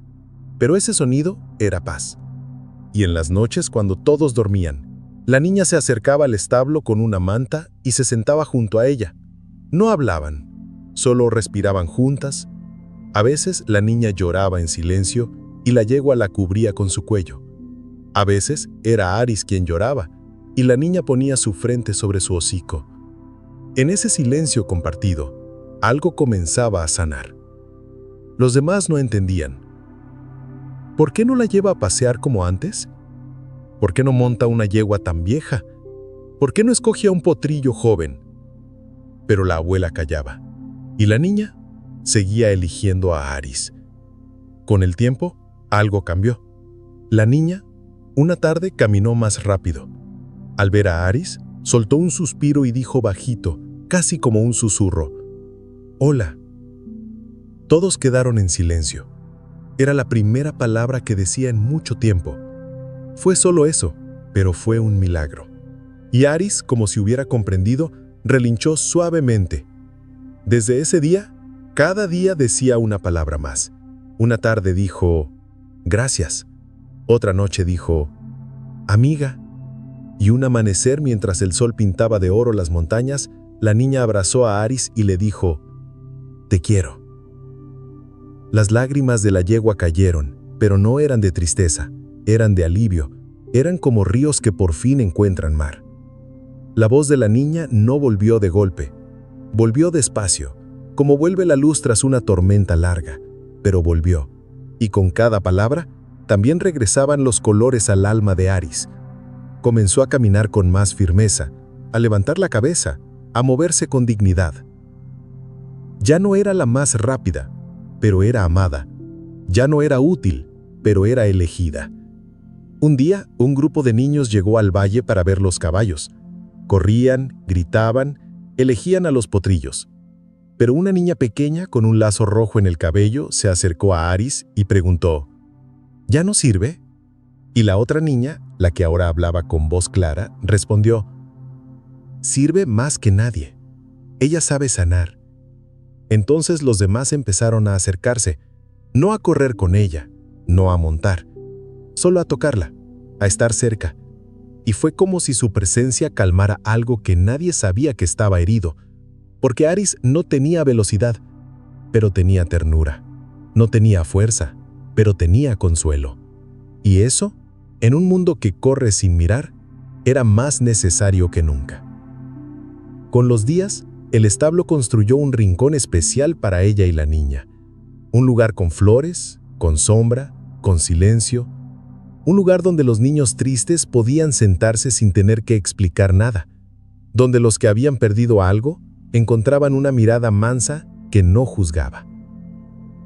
pero ese sonido era paz. Y en las noches, cuando todos dormían, la niña se acercaba al establo con una manta y se sentaba junto a ella. No hablaban, solo respiraban juntas. A veces la niña lloraba en silencio y la yegua la cubría con su cuello. A veces era Aris quien lloraba y la niña ponía su frente sobre su hocico. En ese silencio compartido, algo comenzaba a sanar. Los demás no entendían. ¿Por qué no la lleva a pasear como antes? ¿Por qué no monta una yegua tan vieja? ¿Por qué no escoge a un potrillo joven? Pero la abuela callaba, y la niña seguía eligiendo a Aris. Con el tiempo, algo cambió. La niña, una tarde, caminó más rápido. Al ver a Aris, soltó un suspiro y dijo bajito, casi como un susurro: «Hola». Todos quedaron en silencio. Era la primera palabra que decía en mucho tiempo. Fue solo eso, pero fue un milagro. Y Aris, como si hubiera comprendido, relinchó suavemente. Desde ese día, cada día decía una palabra más. Una tarde dijo: «Gracias». Otra noche dijo: «Amiga». Y un amanecer, mientras el sol pintaba de oro las montañas, la niña abrazó a Aris y le dijo: «Te quiero». Las lágrimas de la yegua cayeron, pero no eran de tristeza, eran de alivio, eran como ríos que por fin encuentran mar. La voz de la niña no volvió de golpe, volvió despacio, como vuelve la luz tras una tormenta larga, pero volvió, y con cada palabra también regresaban los colores al alma de Aris. Comenzó a caminar con más firmeza, a levantar la cabeza, a moverse con dignidad. Ya no era la más rápida, pero era amada. Ya no era útil, pero era elegida. Un día, un grupo de niños llegó al valle para ver los caballos. Corrían, gritaban, elegían a los potrillos. Pero una niña pequeña con un lazo rojo en el cabello se acercó a Aris y preguntó: «¿Ya no sirve?». Y la otra niña, la que ahora hablaba con voz clara, respondió: «Sirve más que nadie. Ella sabe sanar». Entonces los demás empezaron a acercarse, no a correr con ella, no a montar, solo a tocarla, a estar cerca. Y fue como si su presencia calmara algo que nadie sabía que estaba herido, porque Aris no tenía velocidad, pero tenía ternura. No tenía fuerza, pero tenía consuelo. Y eso, en un mundo que corre sin mirar, era más necesario que nunca. Con los días, el establo construyó un rincón especial para ella y la niña. Un lugar con flores, con sombra, con silencio. Un lugar donde los niños tristes podían sentarse sin tener que explicar nada. Donde los que habían perdido algo encontraban una mirada mansa que no juzgaba.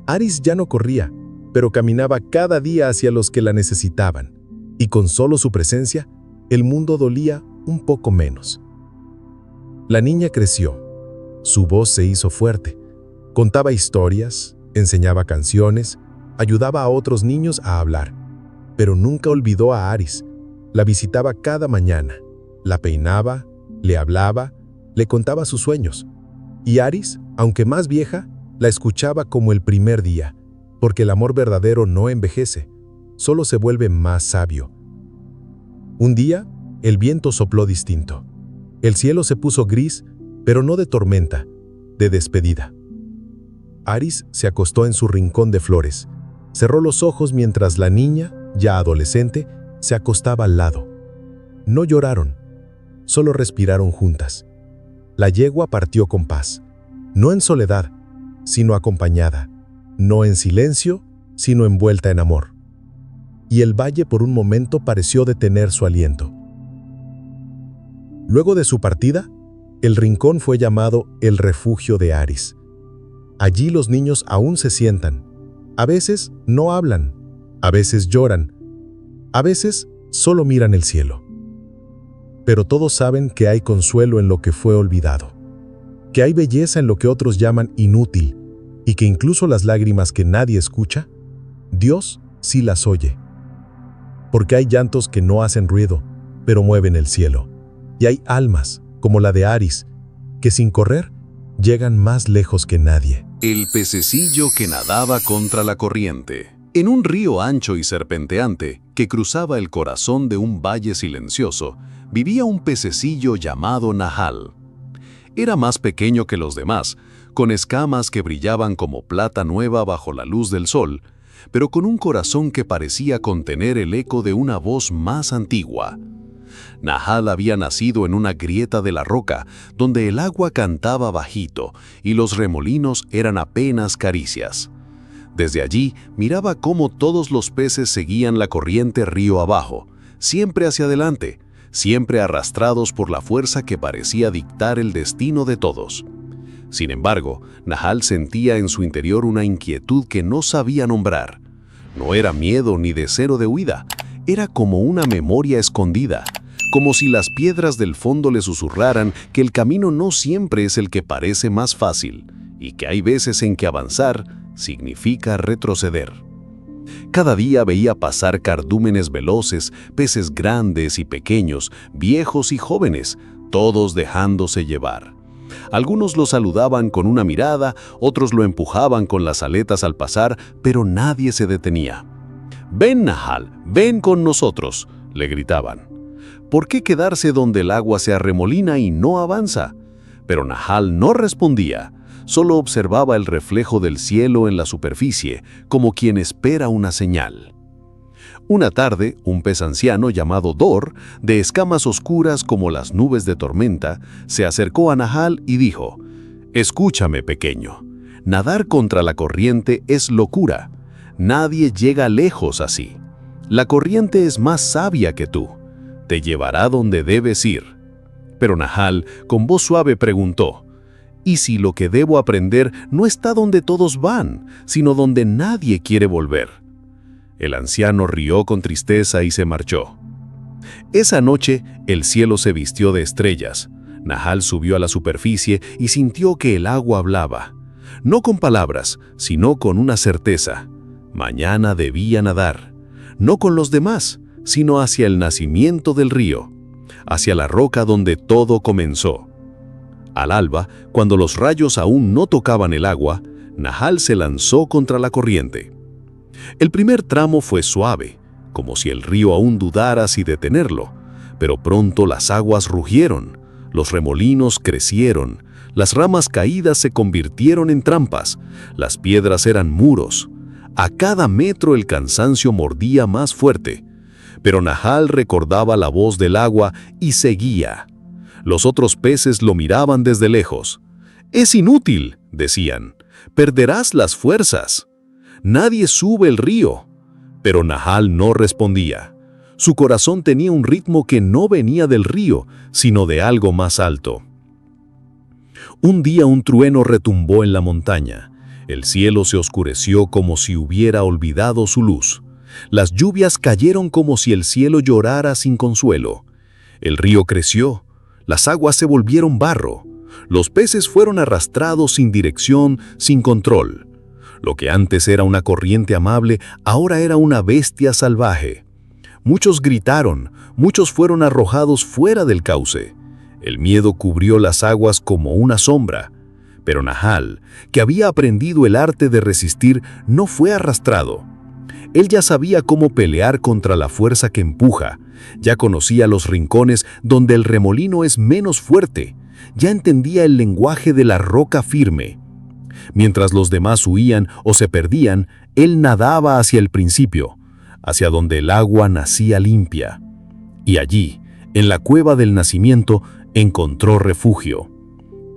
Aris ya no corría, pero caminaba cada día hacia los que la necesitaban. Y con solo su presencia, el mundo dolía un poco menos. La niña creció. Su voz se hizo fuerte. Contaba historias, enseñaba canciones, ayudaba a otros niños a hablar. Pero nunca olvidó a Aris. La visitaba cada mañana. La peinaba, le hablaba, le contaba sus sueños. Y Aris, aunque más vieja, la escuchaba como el primer día, porque el amor verdadero no envejece, solo se vuelve más sabio. Un día, el viento sopló distinto. El cielo se puso gris, pero no de tormenta, de despedida. Aris se acostó en su rincón de flores. Cerró los ojos mientras la niña, ya adolescente, se acostaba al lado. No lloraron, solo respiraron juntas. La yegua partió con paz, no en soledad, sino acompañada, no en silencio, sino envuelta en amor. Y el valle por un momento pareció detener su aliento. Luego de su partida, el rincón fue llamado el refugio de Aris. Allí los niños aún se sientan. A veces no hablan, a veces lloran, a veces solo miran el cielo. Pero todos saben que hay consuelo en lo que fue olvidado, que hay belleza en lo que otros llaman inútil, y que incluso las lágrimas que nadie escucha, Dios sí las oye. Porque hay llantos que no hacen ruido, pero mueven el cielo. Y hay almas, como la de Aris, que sin correr, llegan más lejos que nadie. El pececillo que nadaba contra la corriente. En un río ancho y serpenteante que cruzaba el corazón de un valle silencioso, vivía un pececillo llamado Nahal. Era más pequeño que los demás, con escamas que brillaban como plata nueva bajo la luz del sol, pero con un corazón que parecía contener el eco de una voz más antigua. Nahal había nacido en una grieta de la roca, donde el agua cantaba bajito y los remolinos eran apenas caricias. Desde allí miraba cómo todos los peces seguían la corriente río abajo, siempre hacia adelante, siempre arrastrados por la fuerza que parecía dictar el destino de todos. Sin embargo, Nahal sentía en su interior una inquietud que no sabía nombrar. No era miedo ni deseo de huida, era como una memoria escondida, como si las piedras del fondo le susurraran que el camino no siempre es el que parece más fácil, y que hay veces en que avanzar significa retroceder. Cada día veía pasar cardúmenes veloces, peces grandes y pequeños, viejos y jóvenes, todos dejándose llevar. Algunos lo saludaban con una mirada, otros lo empujaban con las aletas al pasar, pero nadie se detenía. «Ven, Nahal, ven con nosotros», le gritaban. ¿Por qué quedarse donde el agua se arremolina y no avanza? Pero Nahal no respondía, solo observaba el reflejo del cielo en la superficie, como quien espera una señal. Una tarde, un pez anciano llamado Dor, de escamas oscuras como las nubes de tormenta, se acercó a Nahal y dijo: «Escúchame, pequeño, nadar contra la corriente es locura. Nadie llega lejos así. La corriente es más sabia que tú. Te llevará donde debes ir». Pero Nahal, con voz suave, preguntó: «¿Y si lo que debo aprender no está donde todos van, sino donde nadie quiere volver?». El anciano rió con tristeza y se marchó. Esa noche, el cielo se vistió de estrellas. Nahal subió a la superficie y sintió que el agua hablaba. No con palabras, sino con una certeza. Mañana debía nadar. No con los demás, sino hacia el nacimiento del río, hacia la roca donde todo comenzó. Al alba, cuando los rayos aún no tocaban el agua, Nahal se lanzó contra la corriente. El primer tramo fue suave, como si el río aún dudara si detenerlo, pero pronto las aguas rugieron, los remolinos crecieron, las ramas caídas se convirtieron en trampas, las piedras eran muros. A cada metro el cansancio mordía más fuerte, pero Nahal recordaba la voz del agua y seguía. Los otros peces lo miraban desde lejos. «Es inútil», decían, «perderás las fuerzas. Nadie sube el río». Pero Nahal no respondía. Su corazón tenía un ritmo que no venía del río, sino de algo más alto. Un día un trueno retumbó en la montaña. El cielo se oscureció como si hubiera olvidado su luz. Las lluvias cayeron como si el cielo llorara sin consuelo. El río creció. Las aguas se volvieron barro. Los peces fueron arrastrados sin dirección, sin control. Lo que antes era una corriente amable, ahora era una bestia salvaje. Muchos gritaron, muchos fueron arrojados fuera del cauce. El miedo cubrió las aguas como una sombra. Pero Nahal, que había aprendido el arte de resistir, no fue arrastrado. Él ya sabía cómo pelear contra la fuerza que empuja, ya conocía los rincones donde el remolino es menos fuerte, ya entendía el lenguaje de la roca firme. Mientras los demás huían o se perdían, él nadaba hacia el principio, hacia donde el agua nacía limpia. Y allí, en la cueva del nacimiento, encontró refugio.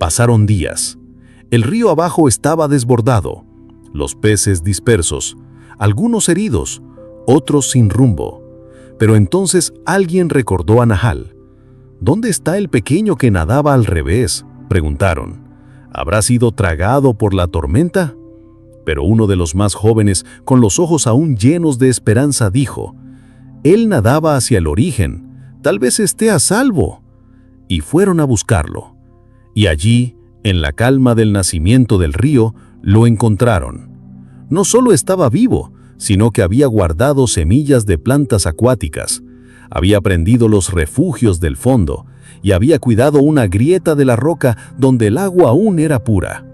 Pasaron días. El río abajo estaba desbordado, los peces dispersos, algunos heridos, otros sin rumbo. Pero entonces alguien recordó a Nahal. «¿Dónde está el pequeño que nadaba al revés?», preguntaron. «¿Habrá sido tragado por la tormenta?». Pero uno de los más jóvenes, con los ojos aún llenos de esperanza, dijo: «Él nadaba hacia el origen, tal vez esté a salvo». Y fueron a buscarlo. Y allí, en la calma del nacimiento del río, lo encontraron. No solo estaba vivo, sino que había guardado semillas de plantas acuáticas, había prendido los refugios del fondo y había cuidado una grieta de la roca donde el agua aún era pura.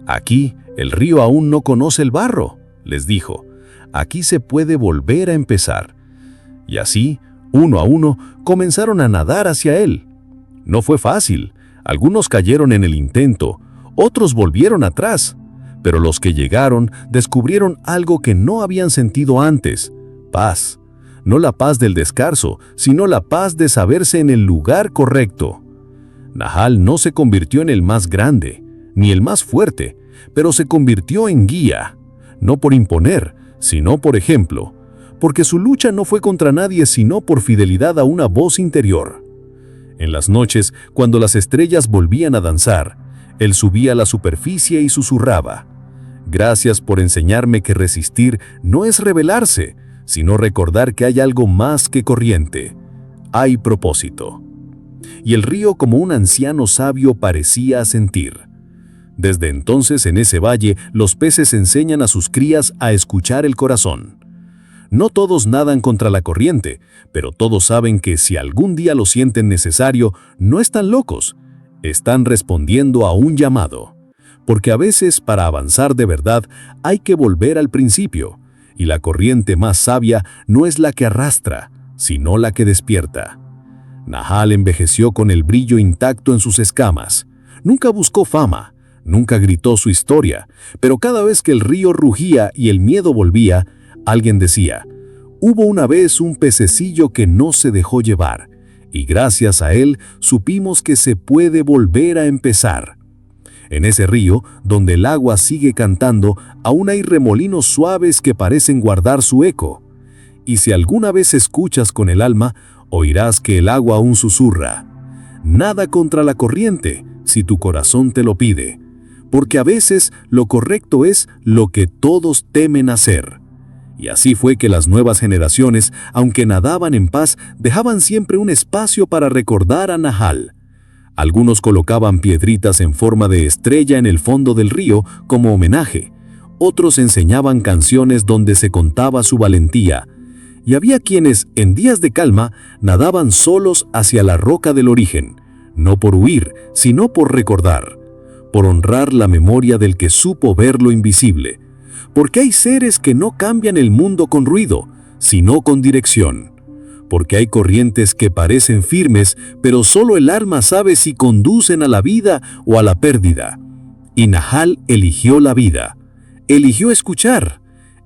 «Aquí el río aún no conoce el barro», les dijo. «Aquí se puede volver a empezar». Y así, uno a uno, comenzaron a nadar hacia él. No fue fácil. Algunos cayeron en el intento, otros volvieron atrás. Pero los que llegaron descubrieron algo que no habían sentido antes: paz. no la paz del descanso, sino la paz de saberse en el lugar correcto. Nahal no se convirtió en el más grande, ni el más fuerte, pero se convirtió en guía, no por imponer, sino por ejemplo, porque su lucha no fue contra nadie sino por fidelidad a una voz interior. En las noches, cuando las estrellas volvían a danzar, él subía a la superficie y susurraba: «Gracias por enseñarme que resistir no es rebelarse, sino recordar que hay algo más que corriente. Hay propósito». Y el río, como un anciano sabio, parecía asentir. Desde entonces, en ese valle, los peces enseñan a sus crías a escuchar el corazón. No todos nadan contra la corriente, pero todos saben que si algún día lo sienten necesario, no están locos, están respondiendo a un llamado. Porque a veces, para avanzar de verdad, hay que volver al principio, y la corriente más sabia no es la que arrastra, sino la que despierta. Nahal envejeció con el brillo intacto en sus escamas. Nunca buscó fama, nunca gritó su historia, pero cada vez que el río rugía y el miedo volvía, alguien decía: «Hubo una vez un pececillo que no se dejó llevar, y gracias a él supimos que se puede volver a empezar». En ese río, donde el agua sigue cantando, aún hay remolinos suaves que parecen guardar su eco. Y si alguna vez escuchas con el alma, oirás que el agua aún susurra: «Nada contra la corriente, si tu corazón te lo pide, porque a veces lo correcto es lo que todos temen hacer». Y así fue que las nuevas generaciones, aunque nadaban en paz, dejaban siempre un espacio para recordar a Nahal. Algunos colocaban piedritas en forma de estrella en el fondo del río como homenaje. Otros enseñaban canciones donde se contaba su valentía. Y había quienes, en días de calma, nadaban solos hacia la roca del origen, no por huir, sino por recordar, por honrar la memoria del que supo ver lo invisible. Porque hay seres que no cambian el mundo con ruido, sino con dirección. Porque hay corrientes que parecen firmes, pero solo el alma sabe si conducen a la vida o a la pérdida. Y Nahal eligió la vida, eligió escuchar,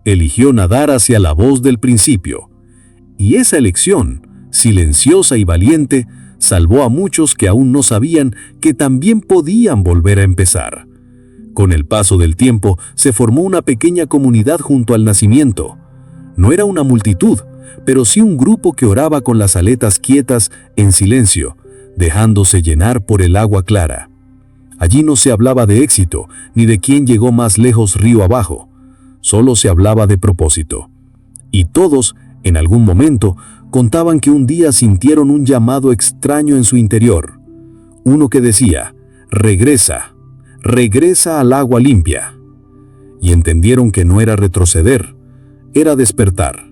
eligió nadar hacia la voz del principio. Y esa elección, silenciosa y valiente, salvó a muchos que aún no sabían que también podían volver a empezar. Con el paso del tiempo, se formó una pequeña comunidad junto al nacimiento. No era una multitud, pero sí un grupo que oraba con las aletas quietas, en silencio, dejándose llenar por el agua clara. Allí no se hablaba de éxito, ni de quién llegó más lejos río abajo. Solo se hablaba de propósito. Y todos, en algún momento, contaban que un día sintieron un llamado extraño en su interior. Uno que decía: «Regresa, regresa al agua limpia». Y entendieron que no era retroceder, era despertar.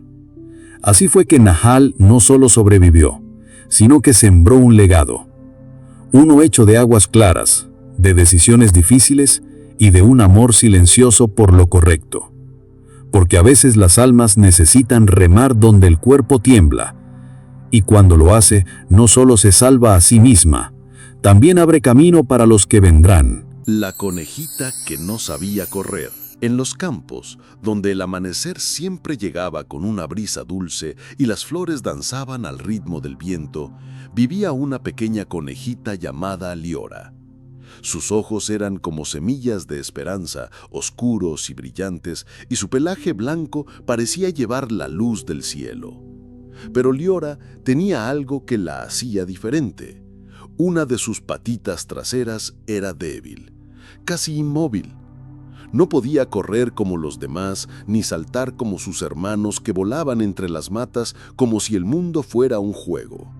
Así fue que Nahal no solo sobrevivió, sino que sembró un legado. Uno hecho de aguas claras, de decisiones difíciles y de un amor silencioso por lo correcto. Porque a veces las almas necesitan remar donde el cuerpo tiembla, y cuando lo hace, no solo se salva a sí misma, también abre camino para los que vendrán. La conejita que no sabía correr. En los campos, donde el amanecer siempre llegaba con una brisa dulce y las flores danzaban al ritmo del viento, vivía una pequeña conejita llamada Liora. Sus ojos eran como semillas de esperanza, oscuros y brillantes, y su pelaje blanco parecía llevar la luz del cielo. Pero Liora tenía algo que la hacía diferente. Una de sus patitas traseras era débil, casi inmóvil. No podía correr como los demás, ni saltar como sus hermanos que volaban entre las matas como si el mundo fuera un juego.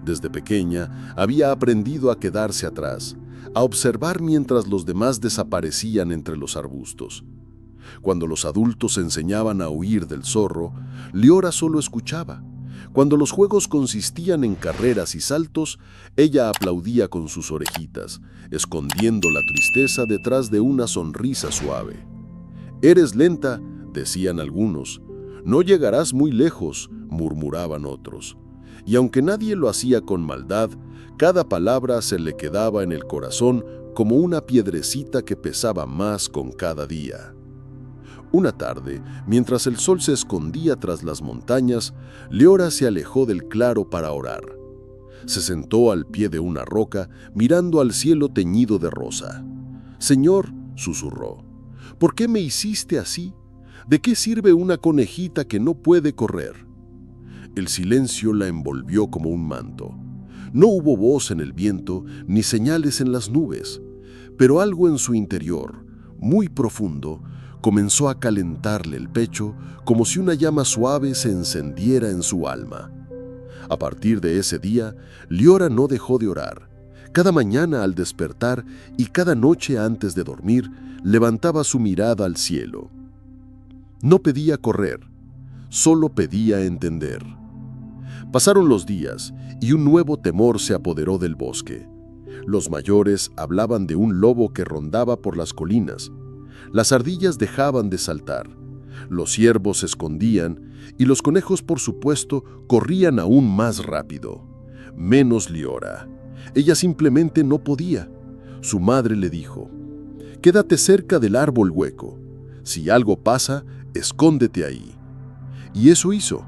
Desde pequeña había aprendido a quedarse atrás, a observar mientras los demás desaparecían entre los arbustos. Cuando los adultos enseñaban a huir del zorro, Liora solo escuchaba. Cuando los juegos consistían en carreras y saltos, ella aplaudía con sus orejitas, escondiendo la tristeza detrás de una sonrisa suave. «Eres lenta», decían algunos. «No llegarás muy lejos», murmuraban otros. Y aunque nadie lo hacía con maldad, cada palabra se le quedaba en el corazón como una piedrecita que pesaba más con cada día. Una tarde, mientras el sol se escondía tras las montañas, Liora se alejó del claro para orar. Se sentó al pie de una roca, mirando al cielo teñido de rosa. «Señor», susurró, «¿por qué me hiciste así? ¿De qué sirve una conejita que no puede correr?». El silencio la envolvió como un manto. No hubo voz en el viento, ni señales en las nubes, pero algo en su interior, muy profundo, comenzó a calentarle el pecho como si una llama suave se encendiera en su alma. A partir de ese día, Liora no dejó de orar. Cada mañana al despertar y cada noche antes de dormir, levantaba su mirada al cielo. No pedía correr, solo pedía entender. Pasaron los días y un nuevo temor se apoderó del bosque. Los mayores hablaban de un lobo que rondaba por las colinas. Las ardillas dejaban de saltar, los ciervos se escondían y los conejos, por supuesto, corrían aún más rápido. Menos Liora. Ella simplemente no podía. Su madre le dijo: «Quédate cerca del árbol hueco. Si algo pasa, escóndete ahí». Y eso hizo.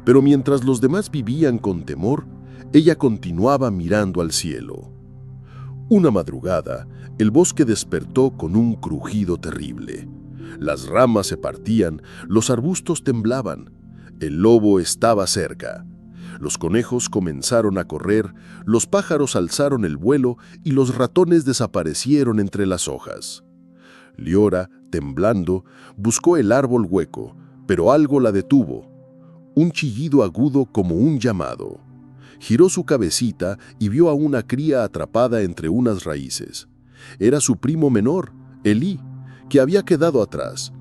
Pero mientras los demás vivían con temor, ella continuaba mirando al cielo. Una madrugada, el bosque despertó con un crujido terrible. Las ramas se partían, los arbustos temblaban. El lobo estaba cerca. Los conejos comenzaron a correr, los pájaros alzaron el vuelo y los ratones desaparecieron entre las hojas. Liora, temblando, buscó el árbol hueco, pero algo la detuvo. Un chillido agudo como un llamado. Giró su cabecita y vio a una cría atrapada entre unas raíces. Era su primo menor, Elí, que había quedado atrás.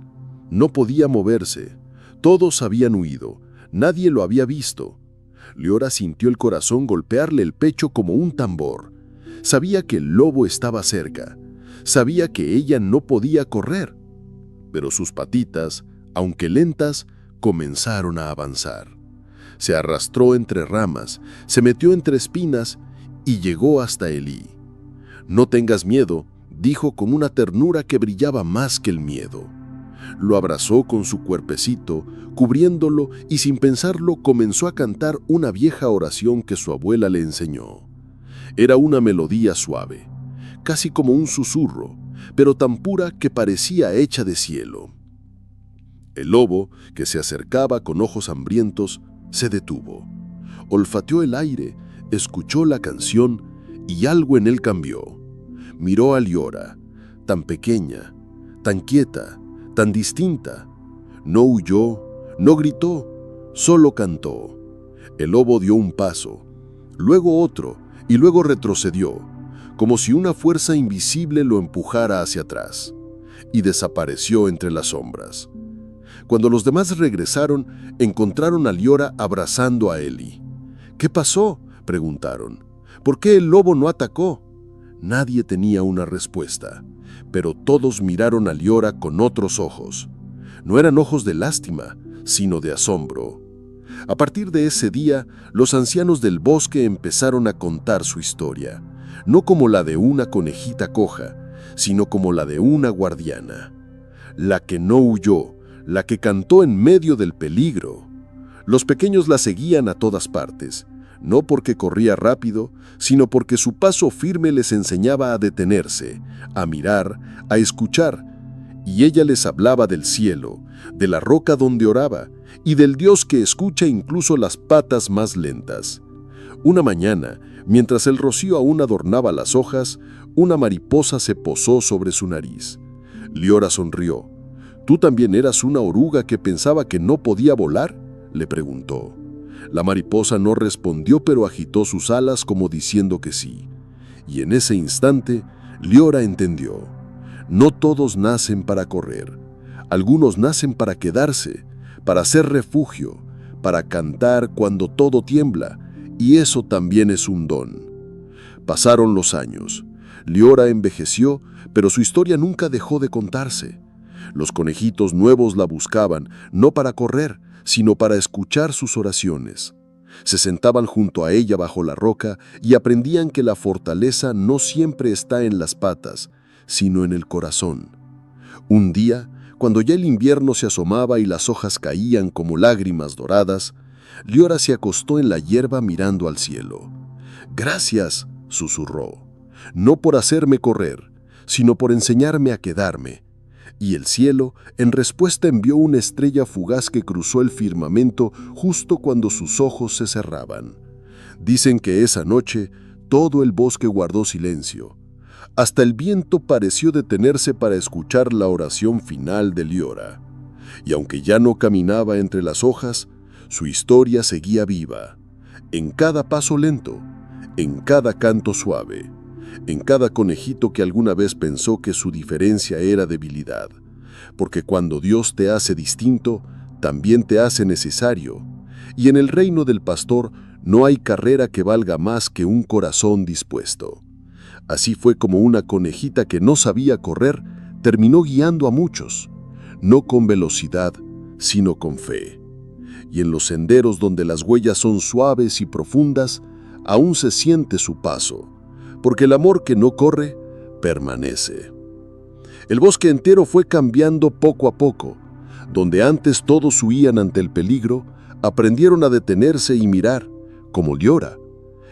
No podía moverse. Todos habían huido. Nadie lo había visto. Liora sintió el corazón golpearle el pecho como un tambor. Sabía que el lobo estaba cerca. Sabía que ella no podía correr. Pero sus patitas, aunque lentas, comenzaron a avanzar. Se arrastró entre ramas, se metió entre espinas y llegó hasta Elí. «No tengas miedo», dijo con una ternura que brillaba más que el miedo. Lo abrazó con su cuerpecito, cubriéndolo, y sin pensarlo comenzó a cantar una vieja oración que su abuela le enseñó. Era una melodía suave, casi como un susurro, pero tan pura que parecía hecha de cielo. El lobo, que se acercaba con ojos hambrientos, se detuvo. Olfateó el aire, escuchó la canción y algo en él cambió. Miró a Liora, tan pequeña, tan quieta, tan distinta. No huyó, no gritó, solo cantó. El lobo dio un paso, luego otro y luego retrocedió, como si una fuerza invisible lo empujara hacia atrás, y desapareció entre las sombras. Cuando los demás regresaron, encontraron a Liora abrazando a Elí. «¿Qué pasó?», preguntaron. «¿Por qué el lobo no atacó?». Nadie tenía una respuesta, pero todos miraron a Liora con otros ojos. No eran ojos de lástima, sino de asombro. A partir de ese día, los ancianos del bosque empezaron a contar su historia, no como la de una conejita coja, sino como la de una guardiana. La que no huyó, la que cantó en medio del peligro. Los pequeños la seguían a todas partes, no porque corría rápido, sino porque su paso firme les enseñaba a detenerse, a mirar, a escuchar, y ella les hablaba del cielo, de la roca donde oraba, y del Dios que escucha incluso las patas más lentas. Una mañana, mientras el rocío aún adornaba las hojas, una mariposa se posó sobre su nariz. Liora sonrió. «¿Tú también eras una oruga que pensaba que no podía volar?», le preguntó. La mariposa no respondió, pero agitó sus alas como diciendo que sí. Y en ese instante, Liora entendió. No todos nacen para correr. Algunos nacen para quedarse, para ser refugio, para cantar cuando todo tiembla, y eso también es un don. Pasaron los años. Liora envejeció, pero su historia nunca dejó de contarse. Los conejitos nuevos la buscaban, no para correr, sino para escuchar sus oraciones. Se sentaban junto a ella bajo la roca y aprendían que la fortaleza no siempre está en las patas, sino en el corazón. Un día, cuando ya el invierno se asomaba y las hojas caían como lágrimas doradas, Liora se acostó en la hierba mirando al cielo. «Gracias», susurró, «no por hacerme correr, sino por enseñarme a quedarme». Y el cielo, en respuesta, envió una estrella fugaz que cruzó el firmamento justo cuando sus ojos se cerraban. Dicen que esa noche todo el bosque guardó silencio. Hasta el viento pareció detenerse para escuchar la oración final de Liora. Y aunque ya no caminaba entre las hojas, su historia seguía viva. En cada paso lento, en cada canto suave, en cada conejito que alguna vez pensó que su diferencia era debilidad. Porque cuando Dios te hace distinto, también te hace necesario. Y en el reino del pastor no hay carrera que valga más que un corazón dispuesto. Así fue como una conejita que no sabía correr terminó guiando a muchos, no con velocidad, sino con fe. Y en los senderos donde las huellas son suaves y profundas, aún se siente su paso, porque el amor que no corre, permanece. El bosque entero fue cambiando poco a poco. Donde antes todos huían ante el peligro, aprendieron a detenerse y mirar, como Liora.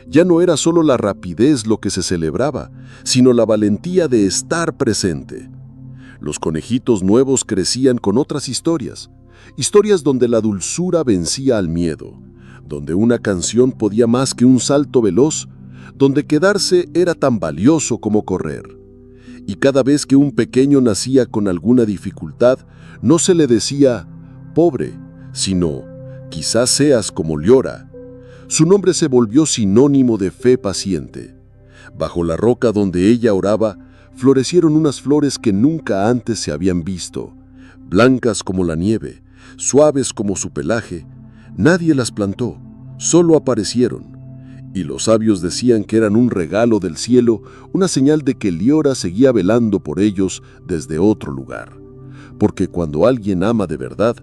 Ya no era solo la rapidez lo que se celebraba, sino la valentía de estar presente. Los conejitos nuevos crecían con otras historias donde la dulzura vencía al miedo, donde una canción podía más que un salto veloz, donde quedarse era tan valioso como correr. Y cada vez que un pequeño nacía con alguna dificultad, no se le decía «pobre», sino «quizás seas como Liora». Su nombre se volvió sinónimo de fe paciente. Bajo la roca donde ella oraba, florecieron unas flores que nunca antes se habían visto, blancas como la nieve, suaves como su pelaje. Nadie las plantó, solo aparecieron. Y los sabios decían que eran un regalo del cielo, una señal de que Liora seguía velando por ellos desde otro lugar. Porque cuando alguien ama de verdad,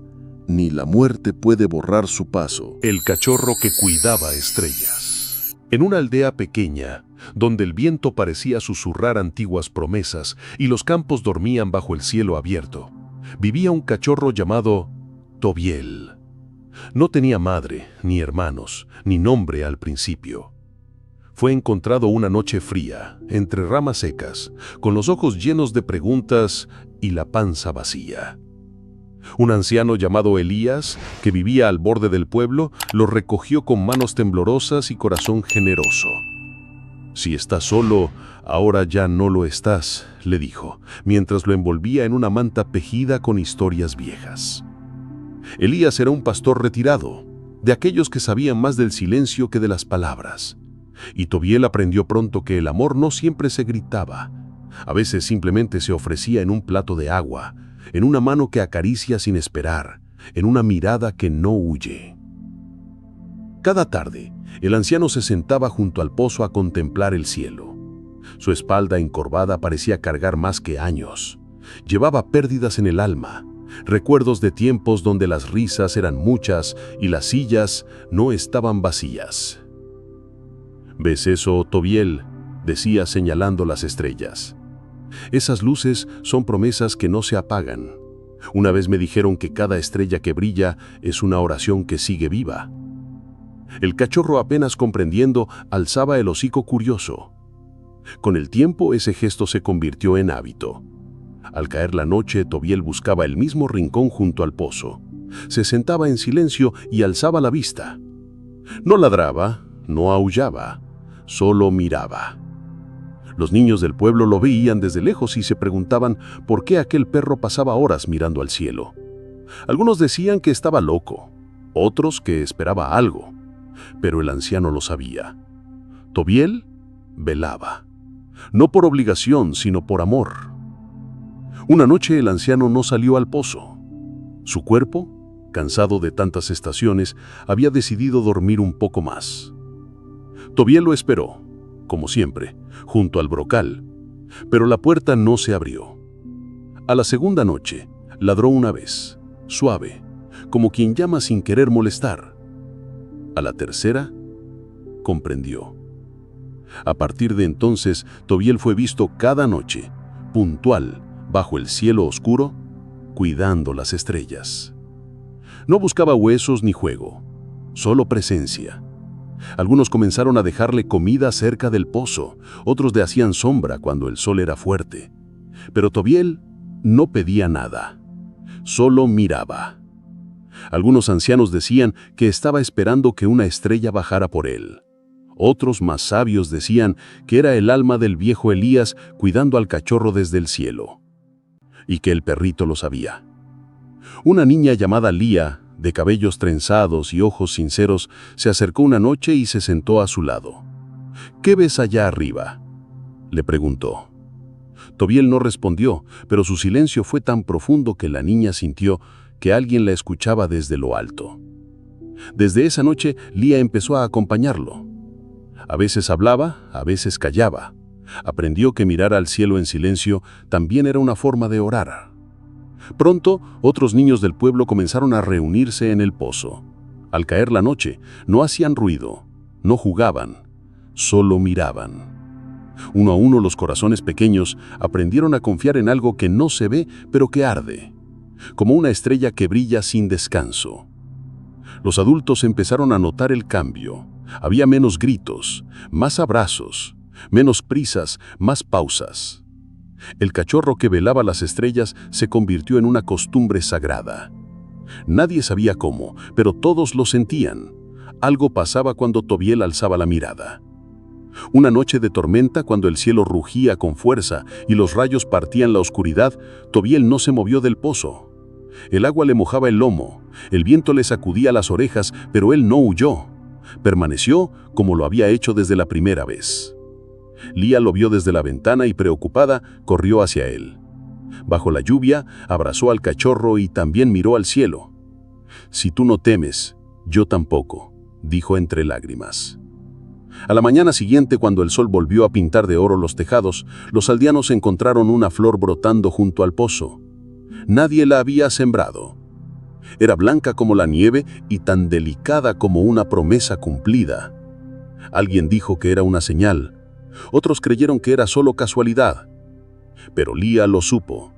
ni la muerte puede borrar su paso. El cachorro que cuidaba estrellas. En una aldea pequeña, donde el viento parecía susurrar antiguas promesas y los campos dormían bajo el cielo abierto, vivía un cachorro llamado Tobiel. No tenía madre, ni hermanos, ni nombre al principio. Fue encontrado una noche fría, entre ramas secas, con los ojos llenos de preguntas y la panza vacía. Un anciano llamado Elías, que vivía al borde del pueblo, lo recogió con manos temblorosas y corazón generoso. «Si estás solo, ahora ya no lo estás», le dijo, mientras lo envolvía en una manta tejida con historias viejas. Elías era un pastor retirado, de aquellos que sabían más del silencio que de las palabras. Y Tobiel aprendió pronto que el amor no siempre se gritaba. A veces simplemente se ofrecía en un plato de agua, en una mano que acaricia sin esperar, en una mirada que no huye. Cada tarde, el anciano se sentaba junto al pozo a contemplar el cielo. Su espalda encorvada parecía cargar más que años. Llevaba pérdidas en el alma, recuerdos de tiempos donde las risas eran muchas y las sillas no estaban vacías. «¿Ves eso, Tobiel?», decía señalando las estrellas. «Esas luces son promesas que no se apagan. Una vez me dijeron que cada estrella que brilla es una oración que sigue viva». El cachorro, apenas comprendiendo, alzaba el hocico curioso. Con el tiempo ese gesto se convirtió en hábito. Al caer la noche, Tobiel buscaba el mismo rincón junto al pozo. Se sentaba en silencio y alzaba la vista. No ladraba, no aullaba, solo miraba. Los niños del pueblo lo veían desde lejos y se preguntaban por qué aquel perro pasaba horas mirando al cielo. Algunos decían que estaba loco, otros que esperaba algo, pero el anciano lo sabía. Tobiel velaba, no por obligación, sino por amor. Una noche el anciano no salió al pozo. Su cuerpo, cansado de tantas estaciones, había decidido dormir un poco más. Tobiel lo esperó, como siempre, junto al brocal, pero la puerta no se abrió. A la segunda noche, ladró una vez, suave, como quien llama sin querer molestar. A la tercera, comprendió. A partir de entonces, Tobiel fue visto cada noche, puntual, bajo el cielo oscuro, cuidando las estrellas. No buscaba huesos ni juego, solo presencia. Algunos comenzaron a dejarle comida cerca del pozo, otros le hacían sombra cuando el sol era fuerte. Pero Tobiel no pedía nada, solo miraba. Algunos ancianos decían que estaba esperando que una estrella bajara por él. Otros más sabios decían que era el alma del viejo Elías cuidando al cachorro desde el cielo. Y que el perrito lo sabía. Una niña llamada Lía, de cabellos trenzados y ojos sinceros, se acercó una noche y se sentó a su lado. «¿Qué ves allá arriba?», le preguntó. Tobiel no respondió, pero su silencio fue tan profundo que la niña sintió que alguien la escuchaba desde lo alto. Desde esa noche, Lía empezó a acompañarlo. A veces hablaba, a veces callaba. Aprendió que mirar al cielo en silencio también era una forma de orar. Pronto, otros niños del pueblo comenzaron a reunirse en el pozo. Al caer la noche, no hacían ruido, no jugaban, solo miraban. Uno a uno los corazones pequeños aprendieron a confiar en algo que no se ve, pero que arde, como una estrella que brilla sin descanso. Los adultos empezaron a notar el cambio. Había menos gritos, más abrazos, menos prisas, más pausas. El cachorro que velaba las estrellas se convirtió en una costumbre sagrada. Nadie sabía cómo, pero todos lo sentían. Algo pasaba cuando Tobiel alzaba la mirada. Una noche de tormenta, cuando el cielo rugía con fuerza y los rayos partían la oscuridad, Tobiel no se movió del pozo. El agua le mojaba el lomo, el viento le sacudía las orejas, pero él no huyó. Permaneció como lo había hecho desde la primera vez. Lía lo vio desde la ventana y, preocupada, corrió hacia él. Bajo la lluvia, abrazó al cachorro y también miró al cielo. «Si tú no temes, yo tampoco», dijo entre lágrimas. A la mañana siguiente, cuando el sol volvió a pintar de oro los tejados, los aldeanos encontraron una flor brotando junto al pozo. Nadie la había sembrado. Era blanca como la nieve y tan delicada como una promesa cumplida. Alguien dijo que era una señal. Otros creyeron que era solo casualidad. Pero Lía lo supo.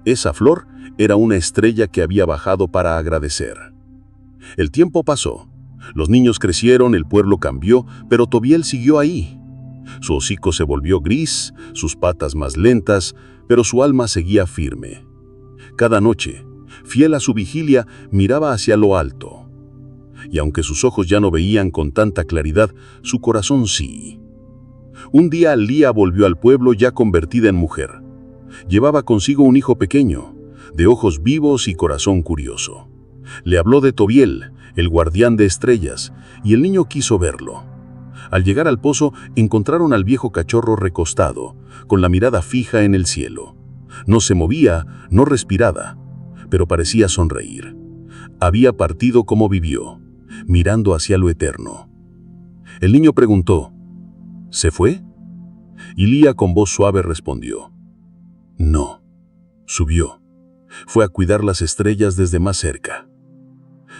Esa flor era una estrella que había bajado para agradecer. El tiempo pasó. Los niños crecieron, el pueblo cambió, pero Tobiel siguió ahí. Su hocico se volvió gris, sus patas más lentas, pero su alma seguía firme. Cada noche, fiel a su vigilia, miraba hacia lo alto. Y aunque sus ojos ya no veían con tanta claridad, su corazón sí. Un día Lía volvió al pueblo ya convertida en mujer. Llevaba consigo un hijo pequeño, de ojos vivos y corazón curioso. Le habló de Tobiel, el guardián de estrellas, y el niño quiso verlo. Al llegar al pozo, encontraron al viejo cachorro recostado, con la mirada fija en el cielo. No se movía, no respiraba, pero parecía sonreír. Había partido como vivió, mirando hacia lo eterno. El niño preguntó: ¿se fue? Y Lía con voz suave respondió: no, subió. Fue a cuidar las estrellas desde más cerca.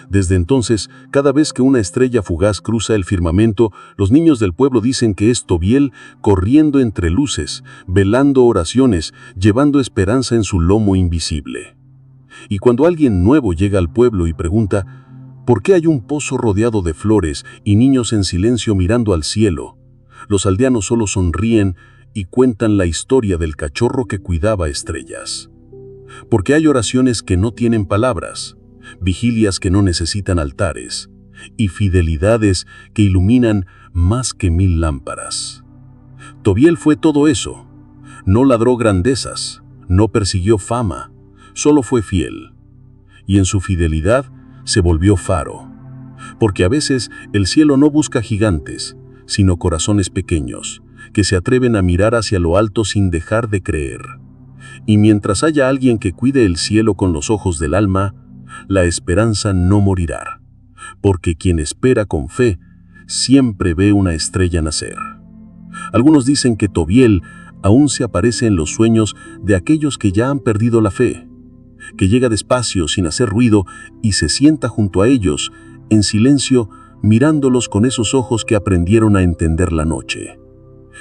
Desde entonces, cada vez que una estrella fugaz cruza el firmamento, los niños del pueblo dicen que es Tobiel corriendo entre luces, velando oraciones, llevando esperanza en su lomo invisible. Y cuando alguien nuevo llega al pueblo y pregunta ¿por qué hay un pozo rodeado de flores y niños en silencio mirando al cielo?, los aldeanos solo sonríen y cuentan la historia del cachorro que cuidaba estrellas. Porque hay oraciones que no tienen palabras, vigilias que no necesitan altares, y fidelidades que iluminan más que 1000 lámparas. Tobiel fue todo eso. No ladró grandezas, no persiguió fama, solo fue fiel. Y en su fidelidad se volvió faro. Porque a veces el cielo no busca gigantes, sino corazones pequeños, que se atreven a mirar hacia lo alto sin dejar de creer. Y mientras haya alguien que cuide el cielo con los ojos del alma, la esperanza no morirá, porque quien espera con fe siempre ve una estrella nacer. Algunos dicen que Tobiel aún se aparece en los sueños de aquellos que ya han perdido la fe, que llega despacio sin hacer ruido y se sienta junto a ellos, en silencio, mirándolos con esos ojos que aprendieron a entender la noche.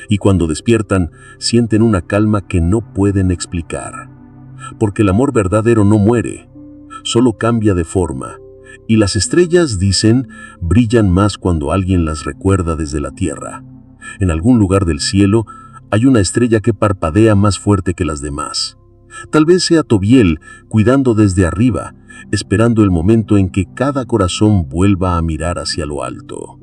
Y cuando despiertan, sienten una calma que no pueden explicar. porque el amor verdadero no muere, solo cambia de forma. Y las estrellas, dicen, brillan más cuando alguien las recuerda desde la tierra. En algún lugar del cielo hay una estrella que parpadea más fuerte que las demás. Tal vez sea Tobiel cuidando desde arriba, esperando el momento en que cada corazón vuelva a mirar hacia lo alto.